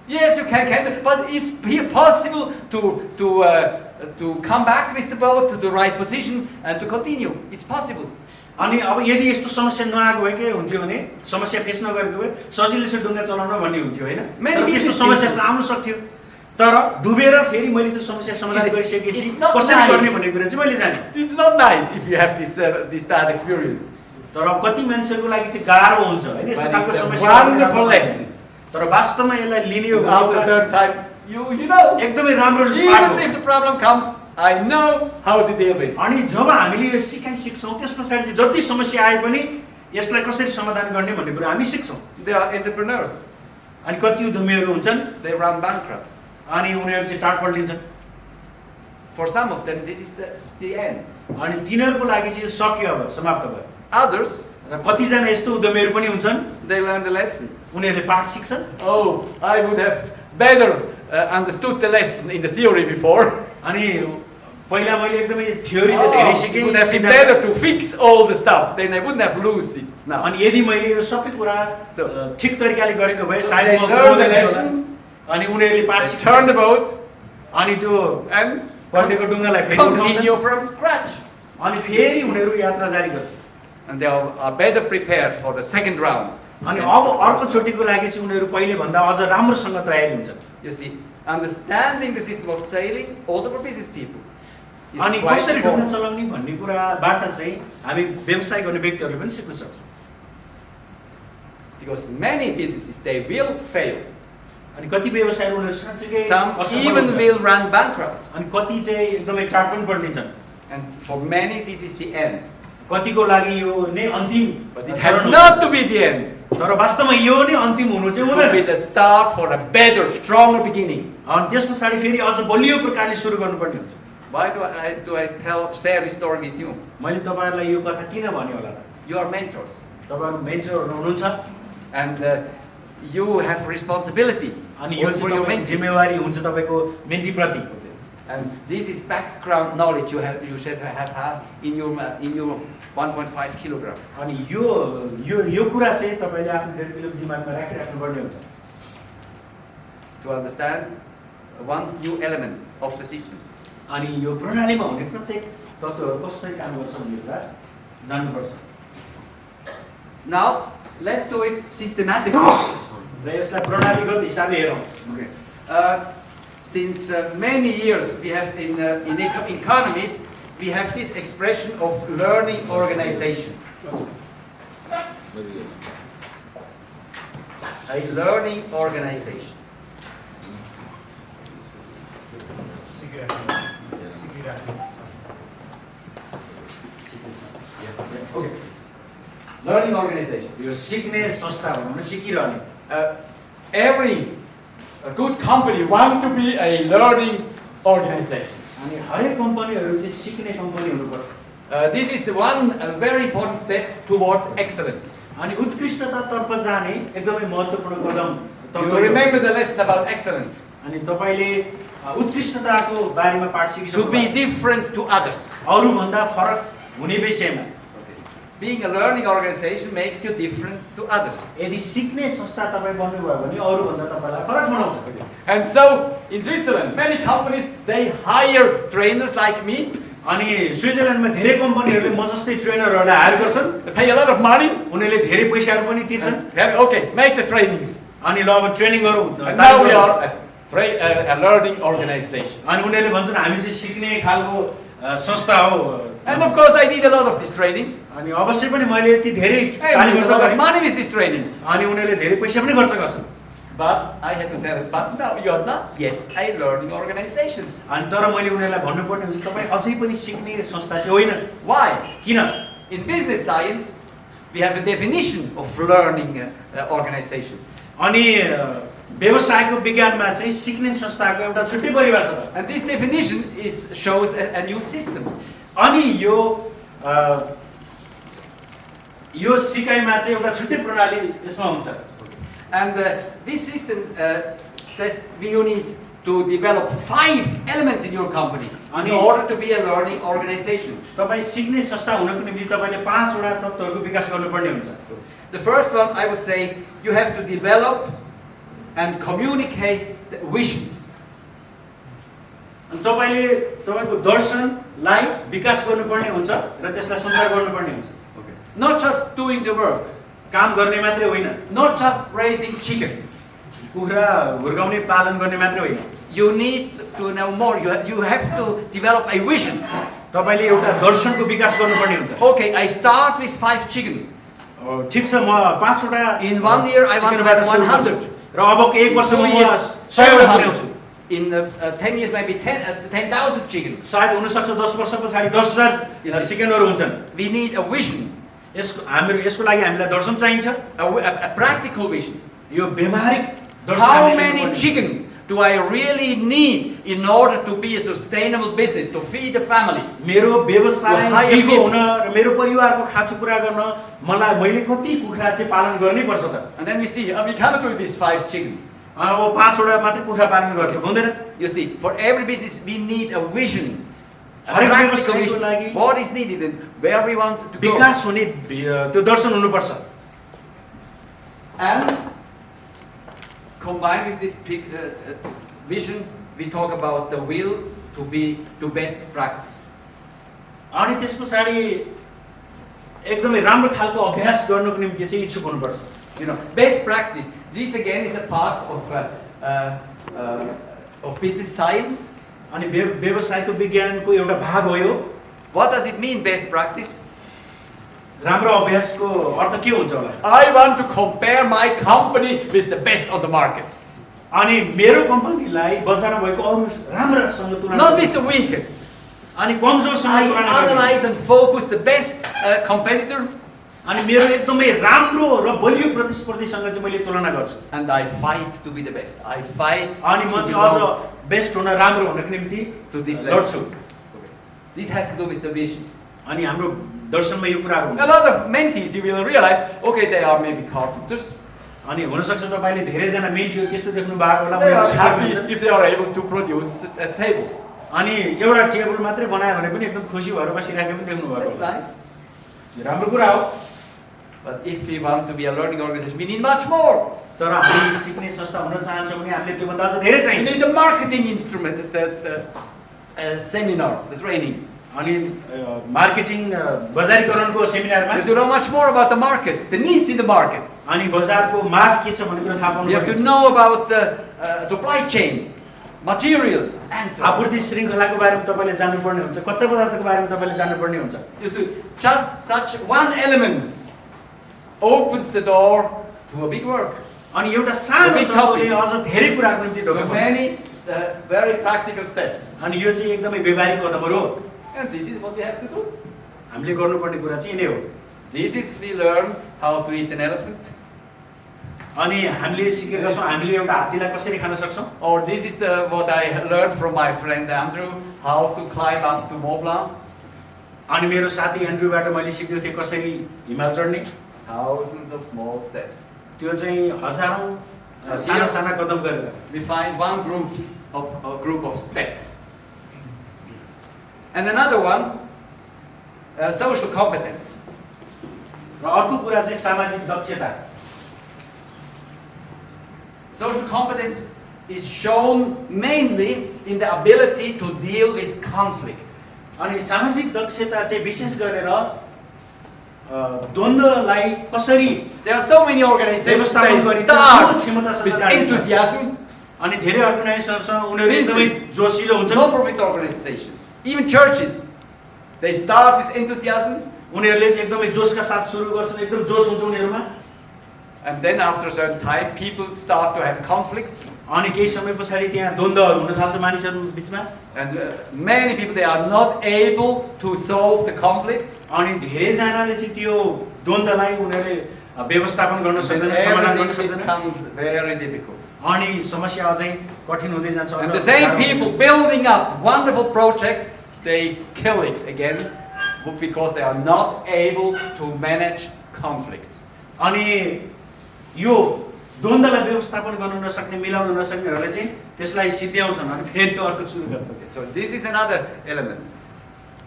Yes, you can canter, but it's possible to come back with the boat to the right position and to continue. It's possible. अनि अब यदि यस्तो समस्या नआएको भए के हुन्थ्यो भने समस्या फेस नगरेको भए सजिलैसँग ढुङ्गा चलाउन भन्ने हुन्थ्यो हैन। Many तर त्यस्तो business समस्या people- आउन सक्थ्यो। तर डुबेर फेरि मैले त्यो समस्या समाधान गरिसकेपछि It's not कसरी nice. गर्ने भन्ने कुरा चाहिँ मैले जाने। It's not nice if you have this bad experience. तर अब कति मान्छेहरूको लागि चाहिँ गाह्रो हुन्छ हैन यस्तो But खालको it's a समस्या। wonderful lesson. तर वास्तवमा यसलाई लिने हो After a certain time, you know, एकदमै राम्रो पाठ even हो। if the problem comes, I know how to deal with it. अनि जब हामीले यो सिकाइ सिक्छौँ त्यसपछाडि चाहिँ जति समस्या आए पनि यसलाई कसरी समाधान गर्ने भन्ने कुरा हामी सिक्छौँ। They are entrepreneurs. अनि कति उद्यमीहरू हुन्छन् They run bankrupt. अनि उनीहरू चाहिँ टाढ पल्टिन्छन्। For some of them, this is the end. अनि तिनीहरूको लागि चाहिँ सक्यो अब समाप्त भयो। Others, र कतिजना यस्तो उद्यमीहरू पनि हुन्छन् they learn the lesson. उनीहरूले पाठ सिक्छन्। Oh, I would have better understood the lesson in the theory before. अनि पहिला मैले एकदमै थ्योरी त धेरै Oh, सिकेँ। it would have been सिद्धान्त- better to fix all the stuff. Then I wouldn't have lost it now. अनि यदि मैले यो सबै कुरा So- ठिक तरिकाले गरेको भए So सायद they म learn the गउँदैन होला। lesson. अनि उनीहरूले पाठ They turn the सिक्छन् boat अनि त्यो and पल्टेको ढुङ्गालाई फेरि continue उठाउँछन् from scratch. अनि फेरि उनीहरू यात्रा जारी गर्छन्। And they are better prepared for the second round. अनि अब अर्को चोटिको लागि चाहिँ उनीहरू पहिले भन्दा अझ राम्रोसँग तयारी हुन्छन्। You see, understanding the system of sailing also for business people is अनि quite कसरी ढुङ्गा important. चलाउने भन्ने कुराबाट चाहिँ हामी व्यवसाय गर्ने व्यक्तिहरूले पनि सिक्न सक्छौँ। Because many businesses, they will fail. अनि कति व्यवसायहरू उनीहरू साँच्चीकै Some असफल even हुन्छन्। will run bankrupt. अनि कति चाहिँ एकदमै टाढ पनि पल्टिन्छन्। And for many, this is the end. कतिको लागि यो नै अन्तिम But it has चरण हो। not to be the end. तर वास्तवमा यो नै अन्तिम हुनु चाहिँ It will be हुँदैन। the start for a better, stronger beginning. अनि त्यस पछाडि फेरि अझ बलियो प्रकारले सुरु गर्नुपर्ने हुन्छ। Why do I share this story with you? मैले तपाईँहरूलाई यो कथा किन भने होला त? You are mentors. तपाईँहरू मेन्टरहरू हुनुहुन्छ And you have responsibility अनि यो for चाहिँ your तपाईँको mentees. जिम्मेवारी हुन्छ तपाईँको मेन्टीप्रति। And this is background knowledge you should have had in your 1.5 kilogram. अनि यो कुरा चाहिँ तपाईले आफ्नो 1.5 किलोको दिमागमा राखिराख्नु पर्ने हुन्छ To understand one new element of the system. अनि यो प्रणालीमा हुने प्रत्येक तत्त्वहरू कसरी काम गर्छ भन्ने कुरा जान्नुपर्छ Now let's do it systematically. र यसलाई प्रणालीगत हिसाबले हेरौँ Okay. Since many years we have in economies we have this expression of learning organization. A learning organization. Okay. Learning organization. यो सिक्ने संस्था भनौँ न सिकिरहने Every good company want to be a learning organization. अनि हरेक कम्पनीहरू चाहिँ सिक्ने कम्पनी हुनुपर्छ This is one very important step towards excellence. अनि उत्कृष्टतातर्फ जाने एकदमै महत्त्वपूर्ण कदम You remember the lesson about excellence. अनि तपाईले उत्कृष्टताको बारेमा पाठ सिकिसक्नु To be different to others. अरु भन्दा फरक हुने विषयमा Being a learning organization makes you different to others. यदि सिक्ने संस्था तपाई बन्नुभयो भने अरु भन्दा तपाईलाई फरक बनाउँछ And so in Switzerland many companies they hire trainers like me. अनि स्विजरल्यान्डमा धेरै कम्पनीहरूले म जस्तै ट्रेनरहरूलाई हायर गर्छन् They pay a lot of money. उनीहरूले धेरै पैसाहरू पनि तिर्छन् Okay, make the trainings. अनि ल अब ट्रेनिङ गरौँ And now we are a learning organization. अनि उनीहरूले भन्छन् हामी चाहिँ सिक्ने खालको संस्था हो And of course I need a lot of these trainings. अनि अवश्य पनि मैले यति धेरै I need a lot of money with these trainings. अनि उनीहरूले धेरै पैसा पनि खर्च गर्छन् But I had to tell them, but no, you are not yet a learning organization. अनि तर मैले उनीहरूलाई भन्नुपर्ने हुन्छ तपाईँ अझै पनि सिक्ने संस्था चाहिँ होइन Why? किन In business science, we have a definition of learning organizations. अनि व्यवसायको विज्ञानमा चाहिँ सिक्ने संस्थाको एउटा छुट्टै परिभाषा छ And this definition shows a new system. अनि यो सिकाइमा चाहिँ एउटा छुट्टै प्रणाली यसमा हुन्छ And this system says you need to develop 5 elements in your company in order to be a learning organization. तपाईँ सिक्ने संस्था हुनको निम्ति तपाईले 5 वटा तत्त्वहरूको विकास गर्नुपर्ने हुन्छ The first one, I would say, you have to develop and communicate the visions. अनि तपाईले तपाईको दर्शनलाई विकास गर्नुपर्ने हुन्छ र त्यसलाई सञ्चार गर्नुपर्ने हुन्छ Not just doing the work, काम गर्ने मात्रै होइन not just raising chicken. कुखुरा हुर्काउने पालन गर्ने मात्रै होइन You need to know more. You have to develop a vision. तपाईले एउटा दर्शनको विकास गर्नुपर्ने हुन्छ Okay, I start with 5 chicken. ठीक छ म 5 वटा In 1 year, I want to have 100. र अबको 1 वर्षमा 2 म years, 100 वटा पुर्याउँछु In 10 years, maybe 10,000 chicken. सायद हुन सक्छ 10 वर्ष पछाडी 10,000 चिकनहरू हुन्छन् We need a vision, यसको लागि हामीलाई दर्शन चाहिन्छ a practical vision. यो व्यवहारिक दर्शन How हामीले many लिनुपर्ने। chicken do I really need in order to be a sustainable business, to feed the family? मेरो व्यवसाय hire दिगो people. हुन र मेरो परिवारको खाँचो पूरा गर्न मलाई मैले कति कुखुरा चाहिँ पालन गर्नै पर्छ त And then we see, we cannot do this 5 chicken. अब 5 वटा मात्रै कुखुरा पालन गर्नु हुँदैन You see, for every business we need a vision, a हरेक practical व्यवसायको vision. लागि What is needed and where we want to go. विकास हुने त्यो दर्शन हुनुपर्छ And combined with this vision, we talk about the will to best practice. अनि त्यसपछाडी एकदमै राम्रो खालको अभ्यास गर्नको निम्ति चाहिँ इच्छुक हुनुपर्छ You know, best practice. This again is a part of business science. अनि व्यवसायको विज्ञानको एउटा भाग हो यो What does it mean, best practice? राम्रो अभ्यासको अर्थ के हुन्छ होला I want to compare my company with the best on the market. अनि मेरो कम्पनीलाई बजारमा भएको अरु राम्रासँग तुलना Not with the weakest. अनि कमजोरसँग I तुलना गर्नु analyze and focus the best competitor, अनि मेरो एकदमै राम्रो र बलियो प्रतिस्पर्धीसँग चाहिँ मैले तुलना गर्छु and I fight to be the best. I fight अनि म to चाहिँ अझ belong बेस्ट हुन राम्रो हुनको निम्ति to this level. लड्छु This has to do with the vision. अनि हाम्रो दर्शनमा यो कुराहरु A हुन्छ lot of mentees, you will realize, okay, they are maybe carpenters. अनि हुन सक्छ तपाईले धेरै जना मेन्टीहरु त्यस्तो देख्नु भएको होला They are उनीहरु happy सिकाउनुहुन्छ if they are able to produce a table. अनि एउटा टेबल मात्रै बनायो भने पनि एकदम खुसी भएर बसिरहेको पनि देख्नु That's भएको nice. राम्रो कुरा हो But if we want to be a learning organization, we need much more. तर हामी सिक्ने संस्था हुन चाहन्छौँ भने हामीले त्योभन्दा अझ धेरै We चाहिन्छ need the marketing instrument, the seminar, the training. अनि मार्केटिङ बजारीकरणको We सेमिनारमा have to know much more about the market, the needs in the market. अनि बजारको माग के छ भन्ने कुरा थाहा We have to पाउनु know about the supply chain, materials, and so on. आपूर्ति श्रृङ्खलाको बारेमा तपाईँले जान्नुपर्ने हुन्छ कच्चा पदार्थको बारेमा तपाईँले जान्नुपर्ने हुन्छ You see, just such one element opens the door to a big work. अनि एउटा सानो big तत्त्वले topic. अझ धेरै कुराको निम्ति ढोका With खोल्छ। many very practical steps. अनि यो चाहिँ एकदमै व्यवहारिक कदमहरू हो And this is what we have to do. हामीले गर्नुपर्ने कुरा चाहिँ यिनै हो This is we learn how to eat an elephant. अनि हामीले सिकेका छौँ हामीले एउटा हात्तीलाई कसरी खान सक्छौँ Or this is what I learned from my friend Andrew, how to climb up to Mont Blanc. अनि मेरो साथी एन्ड्रुबाट मैले सिकेको थिएँ कसरी हिमाल चढ्ने Thousands of small steps. त्यो चाहिँ हजारौँ साना साना कदम गरेर We find one group of steps. And another one, social competence. र अर्को कुरा चाहिँ सामाजिक दक्षता Social competence is shown mainly in the ability to deal with conflict. अनि सामाजिक दक्षता चाहिँ विशेष गरेर द्वन्द्वलाई कसरी There are so many organizations that व्यवस्थापन गरिन्छ start क्षमतासँग with जान्छ। enthusiasm. अनि धेरै अर्गनाइजेसनहरू छन् उनीहरू एकदमै Business. जोसिलो हुन्छन् Non-profit organizations, even churches, they start with enthusiasm, उनीहरूले चाहिँ एकदमै जोसका साथ सुरु गर्छन् एकदम जोस हुन्छ उनीहरूमा and then after a certain time, people start to have conflicts, अनि केही समय पछाडि त्यहाँ द्वन्द्वहरू हुन थाल्छ मानिसहरू बिचमा and many people they are not able to solve the conflicts. अनि धेरैजनाले चाहिँ त्यो द्वन्द्वलाई उनीहरूले व्यवस्थापन गर्न And सक्दैन समाधान गर्न everything सक्दैन becomes very difficult. अनि समस्या अझै कठिन हुँदै जान्छ And अझ the same गाह्रो people हुन्छ। building up wonderful projects, they kill it again because they are not able to manage conflicts. अनि यो द्वन्द्वलाई व्यवस्थापन गर्न नसक्ने मिलाउन नसक्नेहरूले चाहिँ त्यसलाई सिद्ध्याउँछन् अनि फेरि अर्को सुरु गर्छन् So this is another element.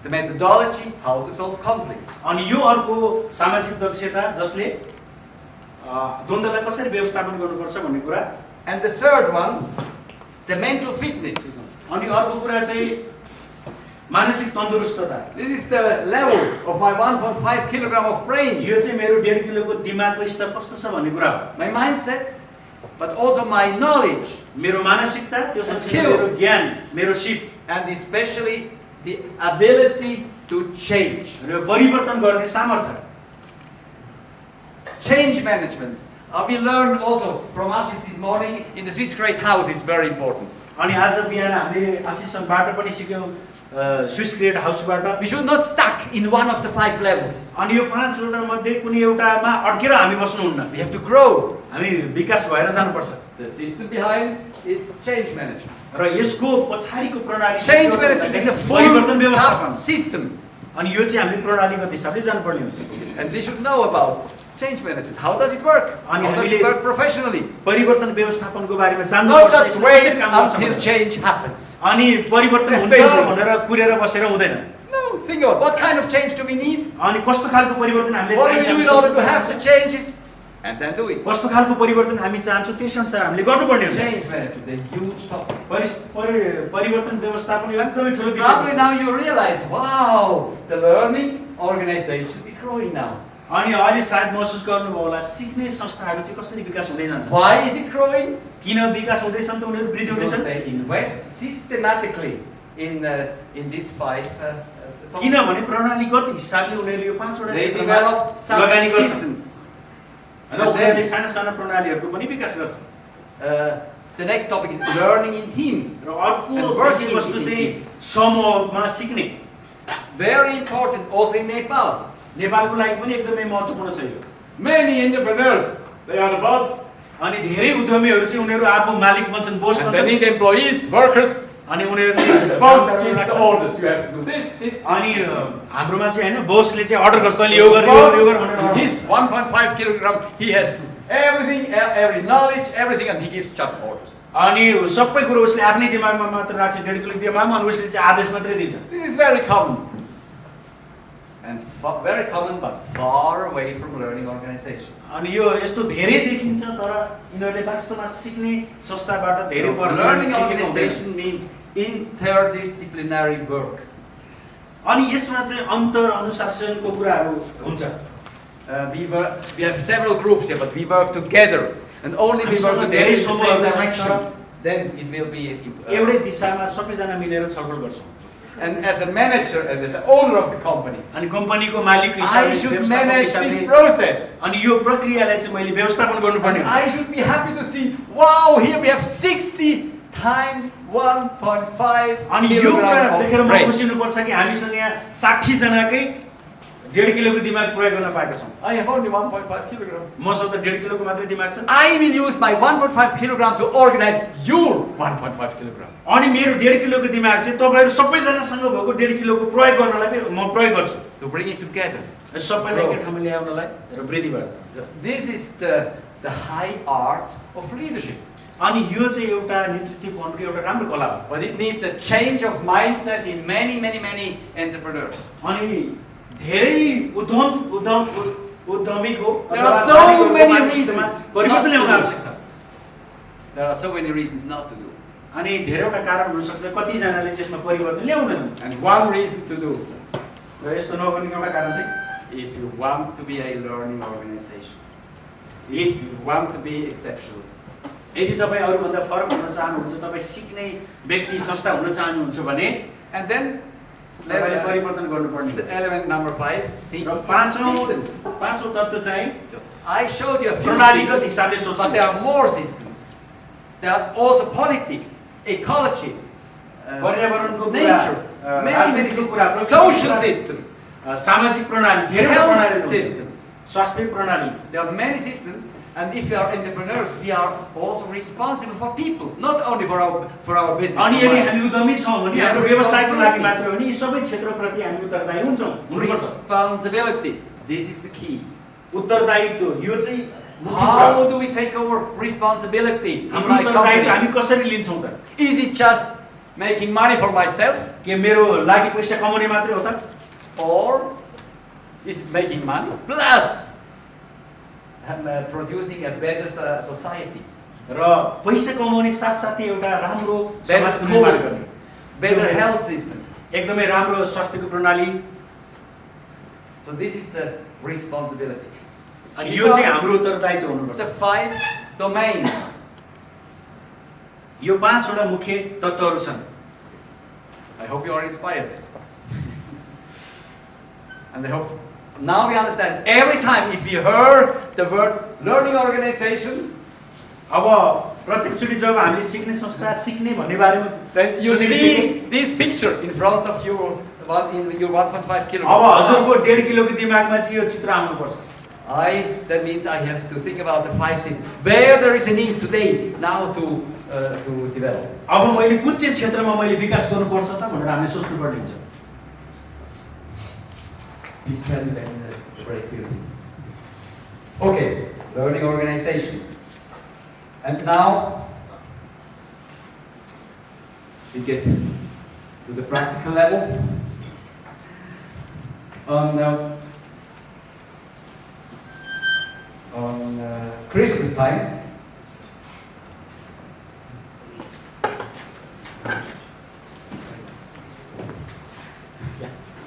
The methodology, how to solve conflicts. अनि यो अर्को सामाजिक दक्षता जसले द्वन्द्वलाई कसरी व्यवस्थापन गर्नुपर्छ भन्ने कुरा And the third one, the mental fitness. अनि अर्को कुरा चाहिँ मानसिक तन्दुरुस्तता This is the level of my 1.5 kilogram of brain. यो चाहिँ मेरो 1.5 किलोको दिमागको स्तर कस्तो छ भन्ने कुरा हो My mindset, but also my knowledge, मेरो मानसिकता त्यो सँगसँगै Skills. मेरो ज्ञान मेरो सिप and especially the ability to change. र परिवर्तन गर्ने सामर्थ्य Change management. We learned also from Ashis this morning in the Swiss Great House is very important. अनि आज बिहान हामीले आशिषबाट पनि सिक्यौँ स्विस ग्रेड हाउसबाट We should not stuck in one of the 5 levels. अनि यो 5 वटा मध्ये कुनै एउटामा अड्केर हामी बस्नुहुन्न We have to grow. हामी विकास भएर जानुपर्छ The system behind is change management. र यसको पछाडिको प्रणाली Change management is a full परिवर्तन व्यवस्थापन system. अनि यो चाहिँ हामीले प्रणालीगत हिसाबले जानुपर्ने हुन्छ And we should know about change management. How does it work? And How does it work professionally? परिवर्तन व्यवस्थापनको बारेमा जान्नु Not पर्छ just यसले wait कसरी काम गर्छ until भनेर। change happens. अनि परिवर्तन हुन्छ Dangerous. भनेर कुरेर बसेर हुँदैन No, think about what kind of change do we need? अनि कस्तो खालको परिवर्तन हामीले What do we do in order to have चाहिन्छ the changes? And then do it. कस्तो खालको परिवर्तन हामी चाहन्छौँ त्यस अनुसार हामीले गर्नुपर्ने हुन्छ Change management, a huge topic. परिवर्तन व्यवस्थापन यो एकदमै ठुलो विषय Probably हो। now you realize, wow, the learning organization is growing now. अनि अहिले सायद महसुस गर्नुभयो होला सिक्ने संस्थाहरू चाहिँ कसरी विकास हुँदै जान्छ Why is it growing? किन विकास हुँदैछन् त उनीहरू वृद्धि Because हुँदैछन् they invest systematically in these 5 topics. किनभने प्रणालीगत हिसाबले उनीहरूले यो 5 वटा They क्षेत्रमा develop some लगानी गर्छन् systems. र उनीहरूले साना साना प्रणालीहरूको पनि विकास गर्छन् The next topic is learning in team. र अर्को And working विषय वस्तु in चाहिँ team. समूहमा सिक्ने Very important also in Nepal. नेपालको लागि पनि एकदमै महत्त्वपूर्ण छ यो Many entrepreneurs, they are the boss. अनि धेरै उद्यमीहरू चाहिँ उनीहरू आफू मालिक बन्छन् बोस And they बन्छन् need employees, workers. अनि उनीहरूले Boss कामदारहरू gives the राख्छन्। orders. You have to do this. अनि हाम्रोमा चाहिँ हैन बोसले चाहिँ अर्डर गर्छ तैँले यो गर यो गर, यो गर भनेर Boss, his 1.5 kilogram, he has everything, every knowledge, everything, and he gives just orders. अनि सबै कुरो उसले आफ्नै दिमागमा मात्र राख्छ, 1.5 किलो दिमागमा, अनि उसले चाहिँ आदेश मात्रै दिन्छ। This is very common. And very common, but far away from learning organization. अनि यो यस्तो धेरै देखिन्छ, तर यिनीहरूले वास्तवमा सिक्ने संस्थाबाट धेरै वर्ष Learning सिकेको हुँदैन। organization means interdisciplinary work. अनि यसमा चाहिँ अन्तर अनुशासनको कुराहरू हुन्छ। We have several groups here, but we work together. And only we work together in the same direction, then it will be... एउटै दिशामा सबैजना मिलेर छलफल गर्छौँ। And as a manager and as an owner of the company, अनि कम्पनीको मालिकको I हिसाबले should manage this process. अनि यो प्रक्रियालाई चाहिँ मैले व्यवस्थापन गर्नुपर्ने हुन्छ। I should be happy to see, wow, here we have 60 times 1.5 अनि यो कुरा देखेर म kilogram खुसी हुनुपर्छ कि हामीसँग यहाँ 60 जनाकै 1.5 किलोको दिमाग प्रयोग गर्न पाएका छौँ। I have only 1.5 kilogram. मसँग त 1.5 किलोको मात्रै दिमाग छ। I will use my 1.5 kilogram to organize your 1.5 kilogram. अनि मेरो 1.5 किलोको दिमाग चाहिँ तपाईहरु सबैजनासँग भएको 1.5 किलोको प्रयोग गर्नलाई म प्रयोग गर्छु। To bring it together. सबैलाई एकै ठाउँमा ल्याउनलाई र वृद्धि गर्छ। This is the high art of leadership. अनि यो चाहिँ एउटा नेतृत्वको एउटा राम्रो कला हो। But it needs a change of mindset in many entrepreneurs. अनि धेरै उद्यमीको There are so many reasons. परिवर्तन ल्याउन आवश्यक छ। There are so many reasons not to do. अनि धेरैवटा कारण हुन सक्छ कति जनाले चाहिँ यसमा परिवर्तन ल्याउँदैनन्। And one reason to do, र यस्तो नगर्ने एउटा कारण चाहिँ if you want to be a learning organization, if you want to be exceptional, यदि तपाईं अरूभन्दा फरक हुन चाहनुहुन्छ, तपाईं सिक्ने व्यक्ति संस्था हुन चाहनुहुन्छ भने, and then तपाईले परिवर्तन गर्नुपर्ने। element number 5, think र systems. पाँचौं तत्त्व चाहिँ I showed you a few प्रणालीगत systems, हिसाबले सोच्नु। but there are more systems. There are also politics, ecology, पर्यावरणको कुरा, nature, many कुरा, social system, सामाजिक प्रणाली, धेरै health प्रणालीहरू system. स्वास्थ्य प्रणाली। There are many systems, and if we are entrepreneurs, we are also responsible for people, not only for our business. अनि यदि हामी उद्यमी छौं भने हाम्रो व्यवसायको लागि मात्र responsibility. हो नि यी सबै क्षेत्रप्रति हामी उत्तरदायी हुन्छौं। Responsibility. This is the key. उत्तरदायित्व यो चाहिँ How do we take over responsibility? in हाम्रो my उत्तरदायित्व company? हामी कसरी लिन्छौं त? Is it just making money for myself, के मेरो लागि पैसा कमाउने मात्रै हो त? or is it making money plus producing a better society, र पैसा कमाउने साथसाथै एउटा राम्रो better समाजको निर्माण schools, गर्ने, better health system? एकदमै राम्रो स्वास्थ्यको प्रणाली। So this is the responsibility. अनि These यो चाहिँ are हाम्रो उत्तरदायित्व हुनुपर्छ। the 5 domains. यो 5 वटा मुख्य तत्त्वहरू छन्। I hope you are inspired. And I hope now we understand. Every time if you heard the word learning organization, अब प्रत्येकचोटि जब हामीले सिक्ने संस्था सिक्ने भन्ने बारेमा then you सुनेको see this picture in front of you, in your 1.5 अब kilogram. हजुरको 1.5 किलोको दिमागमा चाहिँ यो चित्र आउनुपर्छ। That means I have to think about the 5 systems. Where there is a need today, now to develop. अब मैले कुन चाहिँ क्षेत्रमा मैले विकास गर्नुपर्छ त भनेर हामीले सोच्नुपर्ने हुन्छ। Please tell me when the break will be. Okay, learning organization. And now we get to the practical level. On Christmas time,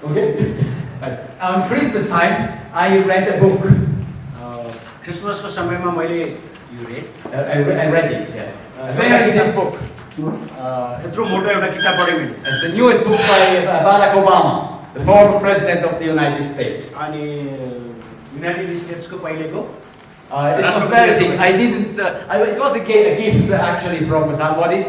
okay. On Christmas time, I read a book. क्रिसमसको समयमा मैले यो रे I read it. Yeah. A very thick book. यत्रो मोटो एउटा किताब पढेँ मैले। It's the newest book by Barack Obama, the former president of the United States. अनि युनाइटेड स्टेट्सको पहिलेको It was embarrassing. I didn't. It was a gift actually from somebody.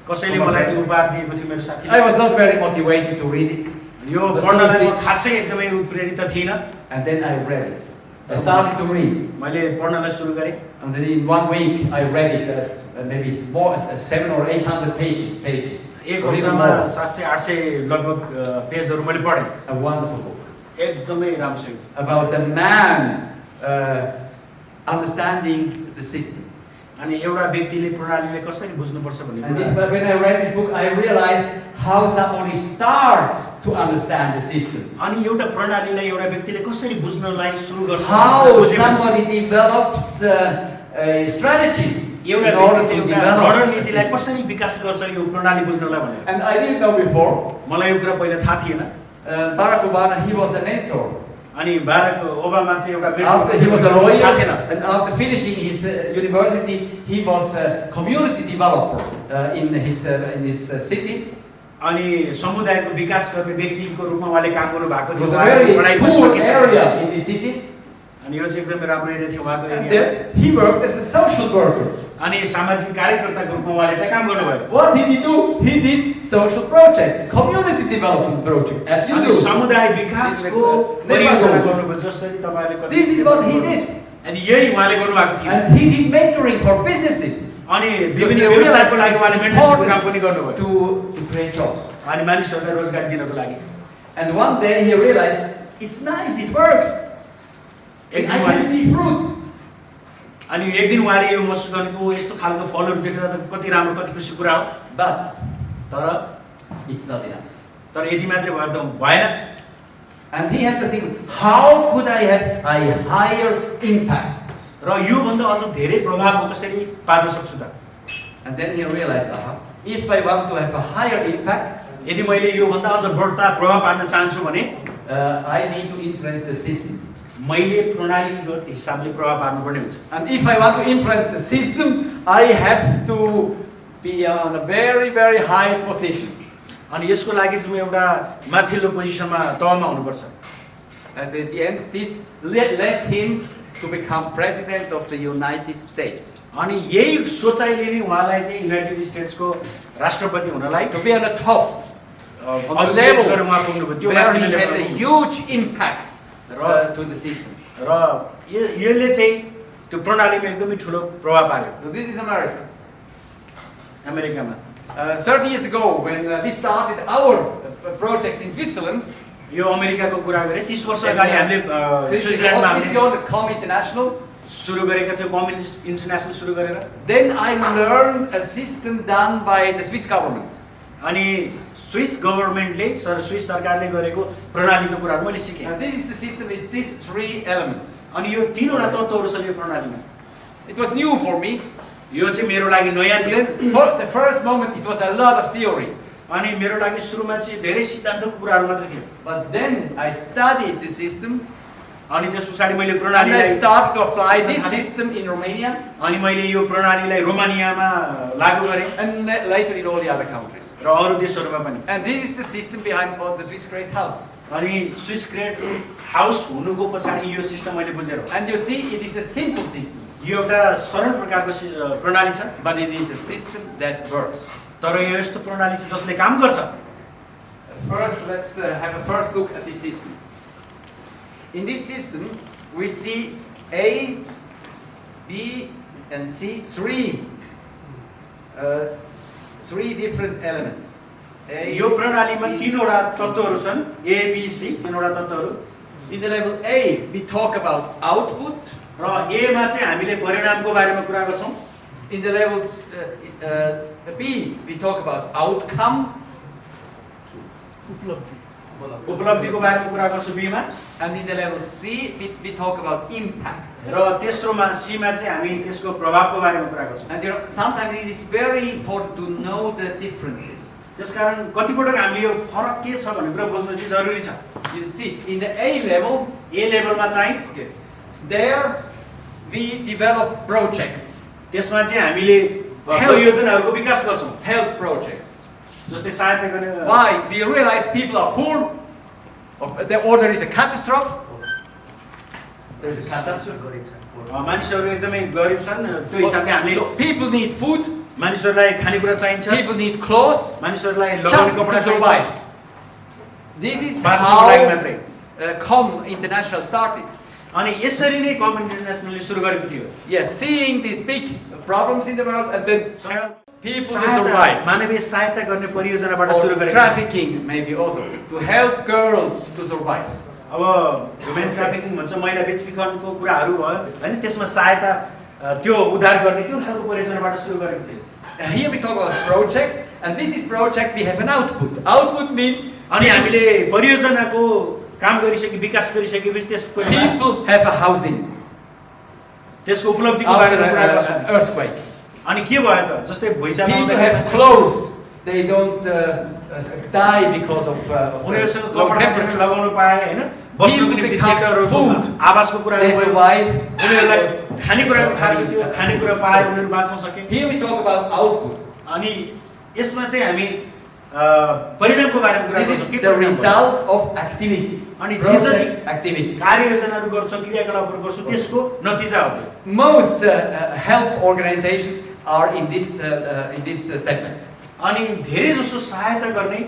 कसैले मलाई त्यो उपहार दिएको थियो मेरो साथीले। I was not very motivated to read it, यो पढ्नलाई म खासै एकदमै उत्प्रेरित थिइनँ। and then I read it. I started to read, मैले पढ्नलाई सुरु गरेँ। and then in 1 week I read it. Maybe more, 700 or 800 pages. एक or even हप्तामा more. 700-800 लगभग पेजहरू मैले पढेँ। A wonderful book एकदमै राम्रो छ। about the man understanding the system. अनि एउटा व्यक्तिले प्रणालीलाई कसरी बुझ्नुपर्छ भन्ने And कुरा when I read this book, I realized how somebody starts to understand the system. अनि एउटा प्रणालीलाई एउटा व्यक्तिले कसरी बुझ्नलाई सुरु गर्छ How somebody develops strategies in एउटा order to व्यक्तिले develop a रणनीतिलाई system. कसरी विकास गर्छ यो प्रणाली बुझ्नलाई भनेर And I didn't know before. मलाई यो कुरा पहिला थाहा थिएन Barack Obama, he was a mentor. अनि बाराक ओबामा चाहिँ एउटा After he was a lawyer, थाहा थिएन and after finishing his university, he was a community developer in his city. अनि समुदायको विकास गर्ने व्यक्तिको रूपमा उहाँले काम गर्नु भएको It थियो was a very पढाइ poor सकिसकेपछि। area in the city. अनि यो चाहिँ एकदमै राम्रो एरिया थियो उहाँको And area there he worked as a social worker. अनि सामाजिक कार्यकर्ताको रूपमा उहाँले त्यहाँ काम गर्नुभयो What did he do? He did social projects, community development projects, as you अनि do. समुदाय विकासको परियोजना गर्नुभयो जसरी तपाईले This is what he did. अनि यही उहाँले गर्नुभएको थियो And he did mentoring for businesses अनि Because विभिन्न he व्यवसायको लागि realized उहाँले it's मेन्टरसिप important काम पनि गर्नुभयो to create jobs. अनि मानिसहरूलाई रोजगार दिनको लागि And one day he realized, it's nice, it works. एक I दिन can उहाँले see fruit. अनि एक दिन उहाँले यो महसुस गरेको यस्तो खालको फलहरू देखेर त कति राम्रो कति खुसी कुरा हो But तर it's not enough. तर यति मात्रै भएर त भएन And he had to think, how could I have a higher impact? र यो भन्दा अझ धेरै प्रभाव म कसरी पार्न सक्छु त And then he realized, if I want to have a higher impact, यदि मैले यो भन्दा अझ बढ्ता प्रभाव पार्न चाहन्छु भने I need to influence the system. मैले प्रणालीगत हिसाबले प्रभाव पार्नु पर्ने हुन्छ And if I want to influence the system, I have to be on a very, very high position. अनि यसको लागि चाहिँ म एउटा माथिल्लो पोजिसनमा तहमा हुनुपर्छ And at the end, this led him to become president of the United States. अनि यही सोचाइले नै उहाँलाई चाहिँ युनाइटेड स्टेट्सको राष्ट्रपति हुनलाई To be on the top, on the upgrade level गरेर उहाँ पुग्नुभयो त्यो where he माथिल्लो had a लेभलमा। huge impact to the system. र यसले चाहिँ त्यो प्रणालीमा एकदमै ठुलो प्रभाव पार्यो So this is America. अमेरिकामा 30 years ago, when we started our project in Switzerland, यो अमेरिकाको कुरा गरे 30 वर्ष अगाडि हामीले स्विट्जरल्यान्डमा हामीले Com International, सुरु गरेका थियौँ कम्युनिस्ट इन्टरनेसनल सुरु गरेर then I learned a system done by the Swiss government. अनि स्विस गभर्नमेन्टले स्विस सरकारले गरेको प्रणालीको कुराहरू मैले सिकेँ And this is the system, is these three elements. अनि यो तीनवटा तत्त्वहरू छन् यो प्रणालीमा It was new for me. यो चाहिँ मेरो लागि नयाँ थियो Then for the first moment, it was a lot of theory. अनि मेरो लागि सुरुमा चाहिँ धेरै सिद्धान्तको कुराहरू मात्रै थियो But then I studied the system, अनि त्यस पछाडि मैले and I प्रणालीलाई started to apply this system in Romania, अनि मैले यो प्रणालीलाई रोमानियामा लागू गरेँ and later in all the other countries. र अरू देशहरूमा पनि And this is the system behind the Swiss Great House. अनि स्विस ग्रेट हाउस हुनुको पछाडि यो सिस्टम मैले बुझेर हो। And you see, it is a simple system, यो एउटा सरल प्रकारको प्रणाली छ but it is a system that works. तर यो यस्तो प्रणाली छ जसले काम गर्छ First, let's have a first look at this system. In this system, we see A, B, and C, three different elements. यो प्रणालीमा तीनवटा तत्त्वहरू छन् एबीसी तीनवटा तत्त्वहरू In the level A, we talk about output. र एमा चाहिँ हामीले परिणामको बारेमा कुरा गर्छौँ In the level B, we talk about outcome. उपलब्धिको बारेमा कुरा गर्छौँ बीमा And in the level C, we talk about impact. र तेस्रोमा सीमा चाहिँ हामी त्यसको प्रभावको बारेमा कुरा गर्छौँ And sometimes it is very important to know the differences. त्यसकारण कतिपटक हामीले यो फरक के छ भन्ने कुरा बुझ्नु चाहिँ जरुरी छ You see, in the A level, ए लेभलमा चाहिँ okay, there we develop projects, त्यसमा चाहिँ हामीले परियोजनाहरूको विकास गर्छौँ help projects. जस्तै सहायता गर्ने Why? We realize people are poor, or there is a catastrophe. There is a catastrophe. मानिसहरू एकदमै गरिब छन् त्यो हिसाबले हामीले So people need food, मानिसहरूलाई खानेकुरा चाहिन्छ people need clothes, मानिसहरूलाई लगाउने just कपडा to चाहिन्छ survive. This is बाँच्नको लागि how मात्रै Com International started. अनि यसरी नै कम इन्टरनेसनलले सुरु गरेको थियो Yes, seeing these big problems in the world, and then people to सहायता- survive. मानवीय सहायता गर्ने परियोजनाबाट सुरु Or गरेको trafficking, maybe also, to help girls to survive. अब ह्युमन ट्राफिकिङ भन्छ महिला बेचबिखनको कुराहरू भयो हैन त्यसमा सहायता त्यो उद्धार गर्ने त्यो खालको परियोजनाबाट सुरु गरेको थियो। Here we talk about projects, and this is project. We have an output. Output means अनि हामीले परियोजनाको काम गरिसके विकास गरिसकेपछि त्यसको people have a housing त्यसको उपलब्धिको after बारेमा कुरा गर्छौँ। an earthquake. अनि के भयो त जस्तै भुइँचालो People आउँदाखेरि have clothes. They don't die because of उनीहरुसँग low कपडा temperature. लगाउन पाए हैन बस्नुको People निम्ति become सेल्टरहरु food. आवासको कुरा They भयो survive. उनीहरुलाई खानेकुराको खान्छ त्यो खानेकुरा पाए उनीहरु बाँच्न सके। Here we talk about output. अनि यसमा चाहिँ हामी परिणामको बारेमा कुरा This गर्छौँ is के the परिणाम भयो? result of activities. अनि जे Project जति activities. कार्ययोजनाहरु गर्छौँ क्रियाकलापहरु गर्छौँ त्यसको नतिजा हो त्यो। Most help organizations are in this segment. अनि धेरै जसो सहायता गर्ने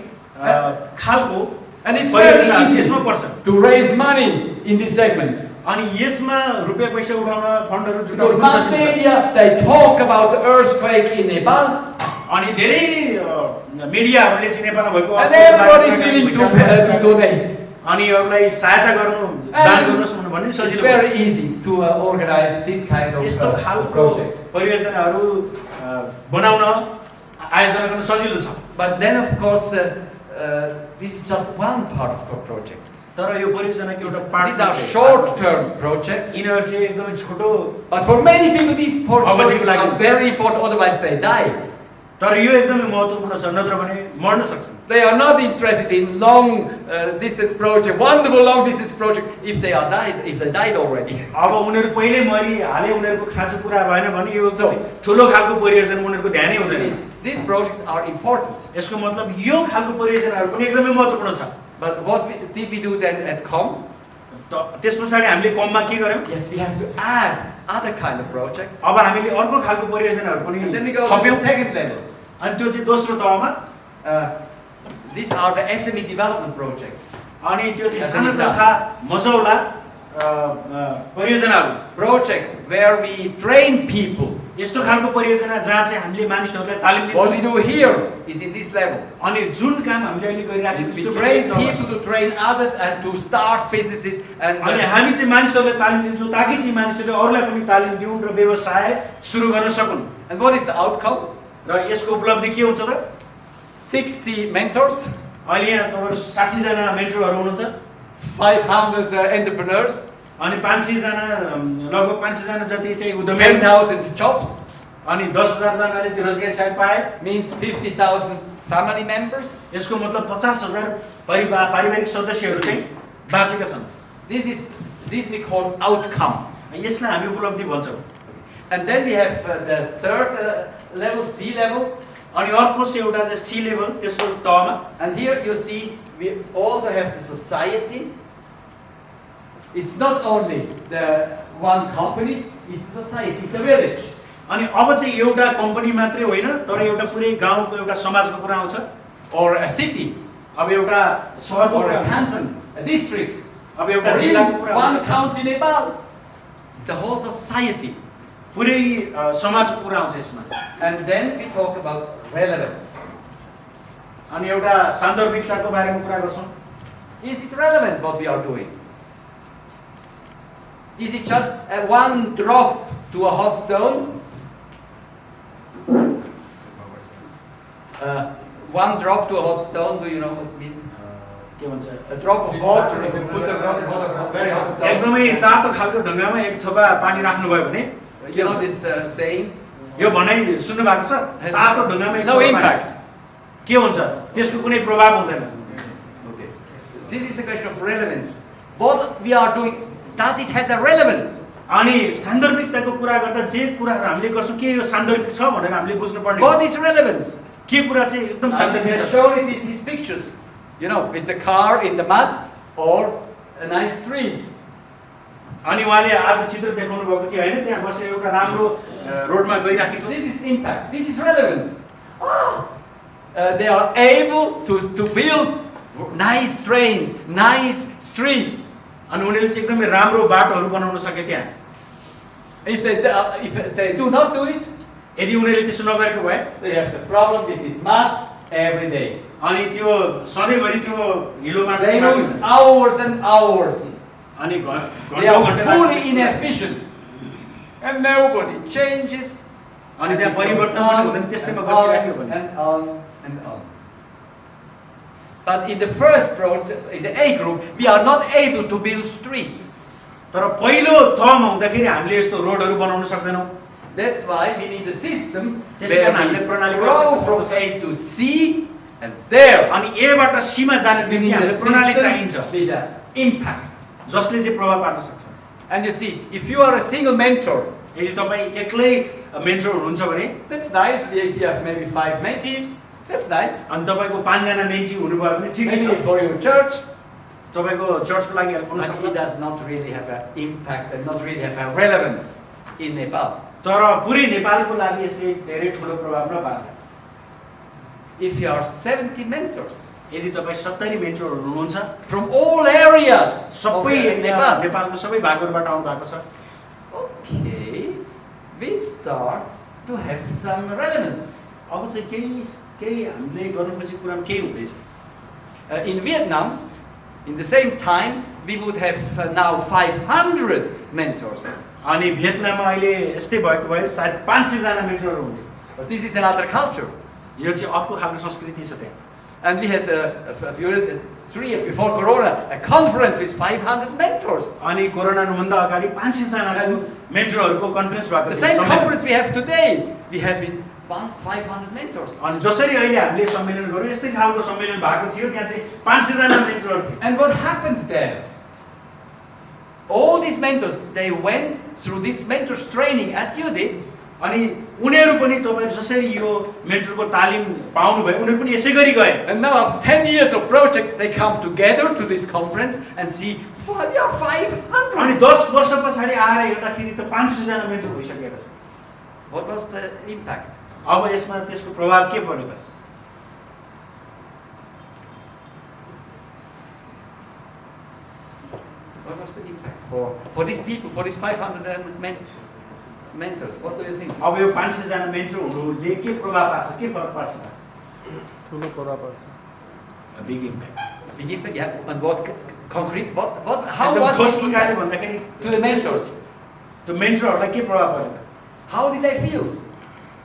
खालको And it's very परियोजनाहरु easy यसमा पर्छ। to raise money in this segment. अनि यसमा रुपैयाँ पैसा उठाउन फन्डहरु Because जुटाउन mass सजिलो छ। media, they talk about the earthquake in Nepal, अनि धेरै मिडियाहरुले चाहिँ नेपालमा भएको and everybody is willing to donate. अनि अरूलाई सहायता गर्नु दान गर्नुस् भन्नु भन्ने It's सजिलो very easy to organize this kind of यस्तो खालको project. परियोजनाहरु बनाउन आयोजना गर्न सजिलो छ। But then, of course, this is just one part of the project. तर यो परियोजनाको एउटा part These are short-term projects. यिनीहरु चाहिँ एकदमै छोटो But for many people, these projects like are very important, otherwise they die. तर यो एकदमै महत्त्वपूर्ण छ नत्र भने मर्न सक्छन्। They are not interested in long distance project, wonderful long distance project, if they died already. अब उनीहरु पहिले मरिहाले उनीहरुको खाँचो पुरा भएन भने यो एकदमै ठुलो खालको परियोजना उनीहरुको ध्यानै हुँदैन। These projects are important. यसको मतलब यो खालको परियोजनाहरु पनि एकदमै महत्त्वपूर्ण छ। But what did we do then at COM? त्यसपछाडी हामीले कममा के गर्यौं? Yes, we have to add other kind of projects. अब हामीले अर्को खालको परियोजनाहरु पनि And then we go to the second level. अनि त्यो चाहिँ दोस्रो तहमा These are the SME development projects. अनि त्यो चाहिँ साना तथा Majhaula परियोजनाहरु Projects where we train people. यस्तो खालको परियोजना जहाँ चाहिँ हामीले मानिसहरुलाई तालिम What we दिन्छौं। do here is in this level. अनि जुन काम हामीले अहिले गरिराखेको We छौं train people to train others and to start businesses and अनि हामी चाहिँ मानिसहरुलाई तालिम दिन्छौँ ताकि ती मानिसहरुले अरूलाई पनि तालिम दिउन् र व्यवसाय सुरु गर्न सकुन्। and what is the outcome? र यसको उपलब्धि के हुन्छ त? 60 mentors, अहिले यहाँ तपाईहरु 60 जना मेन्टरहरु हुनुहुन्छ 500 entrepreneurs, अनि 500 जना लगभग 500 जना जति चाहिँ उद्यमी 10,000 jobs, अनि 10,000 जनाले चाहिँ रोजगारी सायद पाए। means 50,000 family members. यसको मतलब 50,000 पारिवारिक सदस्यहरु चाहिँ बाँचेका छन्। This we call outcome. यसलाई हामी उपलब्धि भन्छौँ। And then we have the third level, C level. अनि अर्को चाहिँ एउटा चाहिँ सी लेभल त्यसको तहमा And here you see we also have the society. It's not only the one company, it's a society, it's a village. अनि अब चाहिँ एउटा कम्पनी मात्रै होइन तर एउटा पुरै गाउँको एउटा समाजको कुरा आउँछ Or a city, अब एउटा सहरको or कुरा a आउँछ canton, a district, अब एउटा or जिल्लाको even कुरा one आउँछ county Nepal. The whole society. पुरै समाजको कुरा आउँछ यसमा And then we talk about relevance. अनि एउटा सान्दर्भिकताको बारेमा कुरा गर्छौँ Is it relevant what we are doing? Is it just one drop to a hot stone? One drop to a hot stone, do you know what it means? के भन्छ A drop of water, if you put a drop of water on a very hot stone. एकदमै तातो खालको ढंगामा एक थोपा पानी राख्नु भयो भने You know this saying? यो भनाइ सुन्नु भएको छ Has तातो ढंगामा एक no थोपा पानी impact. के हुन्छ त्यसको कुनै प्रभाव हुँदैन Okay. This is the question of relevance. What we are doing, does it has a relevance? अनि सान्दर्भिकताको कुरा गर्दा जे कुराहरु हामीले गर्छौं के यो सान्दर्भिक छ भनेर हामीले बुझ्नु पर्ने What is relevance? के कुरा चाहिँ एकदम And he सान्दर्भिक has छ shown it is his pictures. You know, with the car in the mud or a nice street. अनि उहाँले आज चित्र देखाउनु भएको थियो हैन त्यहाँ बसेर एउटा राम्रो रोडमा गइराखेको This is impact. This is relevance. They are able to build nice trains, nice streets. अनि उनीले चाहिँ एकदमै राम्रो बाटोहरु बनाउन सके त्यहाँ If they do not do it, यदि उनीले त्यसो नगरेको भए they have the problem with this mud every day. अनि त्यो सधैँभरि त्यो हिलोमा They lose hours and hours. अनि They घण्टौं are घण्टा fully inefficient. and nobody changes. अनि And त्यहाँ it goes परिवर्तन पनि on हुँदैन, त्यस्तैमा and बसिराख्यो on भने and on and on. But in the first project, in the A group, we are not able to build streets. तर पहिलो तहमा हुँदाखेरि हामीले यस्तो रोडहरू बनाउन सक्दैनौँ। That's why we need a system त्यसै where कारण हामीले we प्रणाली grow from A to C, and there अनि एबाट सीमा जानको we निम्ति need a हामीले प्रणाली चाहिन्छ system with an impact. जसले चाहिँ प्रभाव पार्न सक्छ। And you see, if you are a single mentor, यदि तपाईँ एक्लै मेन्टर हुनुहुन्छ भने that's nice. If you have maybe 5 mentees, that's nice. अनि तपाईँको 5 जना मेन्टी हुनुभयो भने ठिकै Maybe छ, for your church, तपाईँको चर्चको लागि हेल्प गर्न but it सक्छ। does not really have an impact and not really have a relevance in Nepal. तर पुरै नेपालको लागि यसले धेरै ठुलो प्रभाव नपार्छ। If you are 70 mentors यदि तपाईँ 70 मेन्टरहरू हुनुहुन्छ, from all areas of सबै Nepal, नेपालको सबै भागहरूबाट आउनु भएको छ, okay, we start to have some relevance. अब चाहिँ केही हामीले गर्नु खोजेको कुरामा केही हुँदैछ। In Vietnam, in the same time, we would have now 500 mentors. अनि भियतनाममा अहिले यस्तै भएको भए सायद 500 जना मेन्टरहरू हुन्थे। But this is another culture. यो चाहिँ अर्को खालको संस्कृति छ त्यहाँ। And we had a few years, 3 years before Corona, a conference with 500 mentors. अनि कोरोना हुनुभन्दा अगाडि 500 जनाको मेन्टरहरूको कन्फरेन्स भएको The थियो, same सम्मेलन। conference we have today, we have with 500 mentors. अनि जसरी अहिले हामीले सम्मेलन गर्यौँ यस्तै खालको सम्मेलन भएको थियो, त्यहाँ चाहिँ 500 जना मेन्टरहरू थिए। And what happened there? All these mentors, they went through this mentors training as you did. अनि उनीहरू पनि तपाईँ जसरी यो मेन्टरको तालिम पाउनु भयो, उनीहरू पनि यसै गरी गए। And now after 10 years of project, they come together to this conference and see, we are 500. अनि 10 वर्ष पछाडि आएर हेर्दाखेरि त 500 जना मेन्टर भइसकेको छ। What was the impact? अब यसमा त्यसको प्रभाव के पर्यो त? What was the impact for these people, for these 500 mentors? What do you think? अब यो 500 जना मेन्टरहरूले के प्रभाव पार्छ, के फरक पार्छ त? ठुलो प्रभाव पर्छ। A big impact. Big impact, yeah. And what concrete? How एकदम was ठोस the प्रकारले impact भन्दाखेरि to the mentors? त्यो मेन्टरहरूलाई के प्रभाव पर्यो? How did they feel?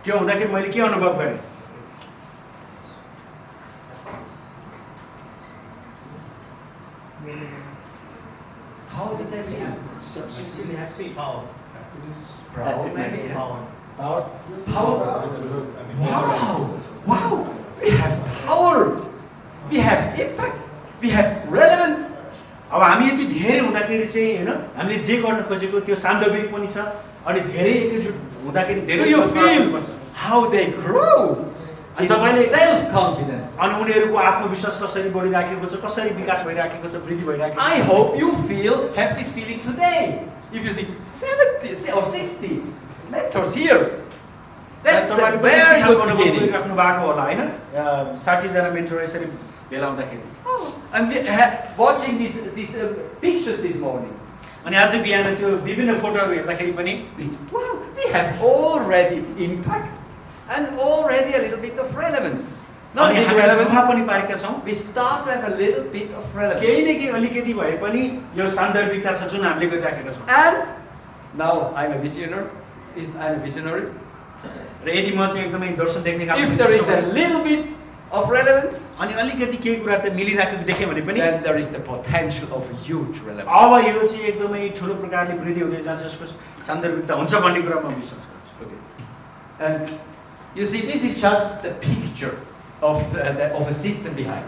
त्यो हुँदाखेरि मैले के अनुभव गरेँ? How did they feel? Really happy. Proud, That's it, maybe. maybe. Yeah. Power. Power. Wow! Wow! We have power. We have impact. We have relevance. अब हामी यति धेरै हुँदाखेरि चाहिँ हैन हामीले जे गर्न खोजेको त्यो सान्दर्भिक पनि छ अनि धेरै एकजुट हुँदाखेरि धेरै Do you प्रभाव feel पर्छ। how they grow in self-confidence? अनि उनीहरूको आत्मविश्वास कसरी बढिराखेको छ, कसरी विकास भइराखेको छ, वृद्धि भइराखेको छ। I hope you have this feeling today. If you see 70 or 60 mentors here, that's a तपाईले पनि very यस्तो good खालको अनुभव beginning. गरिराख्नु भएको होला हैन? 60 जना मेन्टर यसरी भेला हुँदाखेरि। And we watching these pictures this morning. अनि आज बिहान त्यो विभिन्न फोटोहरू हेर्दाखेरि पनि Wow, we have already impact and already a little bit of relevance. Not a अनि big हामी relevance. प्रभाव पनि पाएका छौँ। We start to have a little bit of relevance. केही न केही अलिकति भए पनि यो सान्दर्भिकता छ जुन हामीले गरिराखेका छौँ। And now I'm a visionary. If I'm a visionary, र यदि म चाहिँ एकदमै दर्शन देख्ने खालको if there is a मान्छे little bit of relevance, अनि अलिकति केही कुरा त मिलिराखेको देखेँ भने पनि then there is the potential of huge relevance. अब यो चाहिँ एकदमै ठुलो प्रकारले वृद्धि हुँदै जान्छ, यसको सान्दर्भिकता हुन्छ भन्ने कुरा म विश्वास गर्छु। Okay. And you see, this is just the picture of a system behind.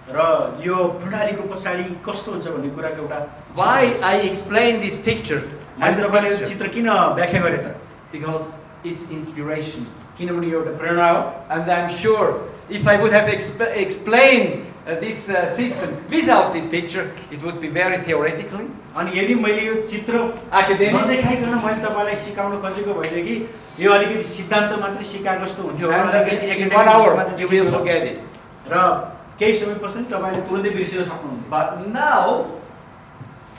र यो प्रणालीको पछाडि कस्तो हुन्छ भन्ने कुराको एउटा Why I explain this picture as मैले a तपाईँले यो picture? चित्र किन व्याख्या गरेँ त? Because it's inspiration. किनभने यो एउटा प्रेरणा हो। And I'm sure if I would have explained this system without this picture, it would be very theoretically. अनि यदि मैले यो चित्र Academic. नदेखाइकन मैले तपाईँलाई सिकाउन खोजेको भएदेखि यो अलिकति सिद्धान्त मात्रै सिकाएको जस्तो हुन्थ्यो And होला, in अलिकति 1 hour, मात्रै you will देखिन्थ्यो। forget it. र केही समयपछि तपाईँले तुरुन्तै बिर्सिन सक्नुहुन्थ्यो। But now,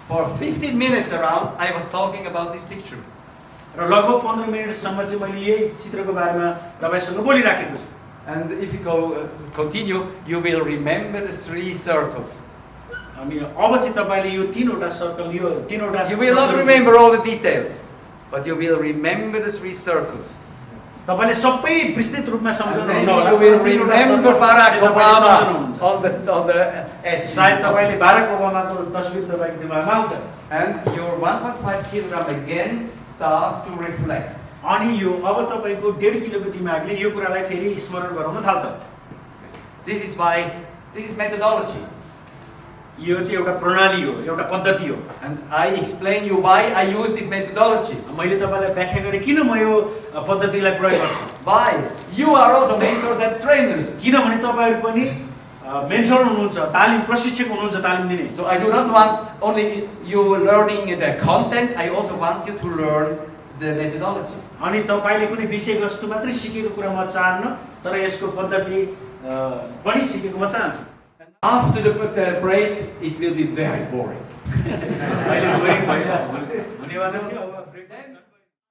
for 15 minutes around, I was talking about this picture. र लगभग 15 मिनेटसम्म चाहिँ मैले यही चित्रको बारेमा तपाईँसँग बोलिराखेको छु। And if you continue, you will remember the 3 circles. अनि अब चाहिँ तपाईँले यो 3वटा सर्कल, यो 3वटा You will not remember all the details. But you will remember the 3 circles. तपाईले सबै विस्तृत रूपमा And सम्झाउनु then होला you will remember Barack Obama on the edge. सायद तपाईले बाराक ओबामाको तस्बिर तपाईको दिमागमा आउँछ And your 1.5 kilogram again start to reflect. अनि यो अब तपाईको 1.5 किलोको दिमागले यो कुरालाई फेरि स्मरण गराउन थाल्छ This is methodology. यो चाहिँ एउटा प्रणाली हो एउटा पद्धति हो And I explain you why I use this methodology. मैले तपाईलाई व्याख्या गरे किन म यो पद्धतिलाई प्रयोग गर्छु Why? You are also mentors and trainers. किनभने तपाईहरु पनि मेन्टर हुनुहुन्छ तालिम प्रशिक्षक हुनुहुन्छ तालिम दिने So I do not want only you learning the content, I also want you to learn the methodology. अनि तपाईले कुनै विषय वस्तु मात्रै सिकेको कुरा म चाहन्न तर यसको पद्धति पनि सिकेको म चाहन्छु After the break, it will be very boring. अहिले बोरिङ भइरहेको हुनेवाला थियो अब ब्रेक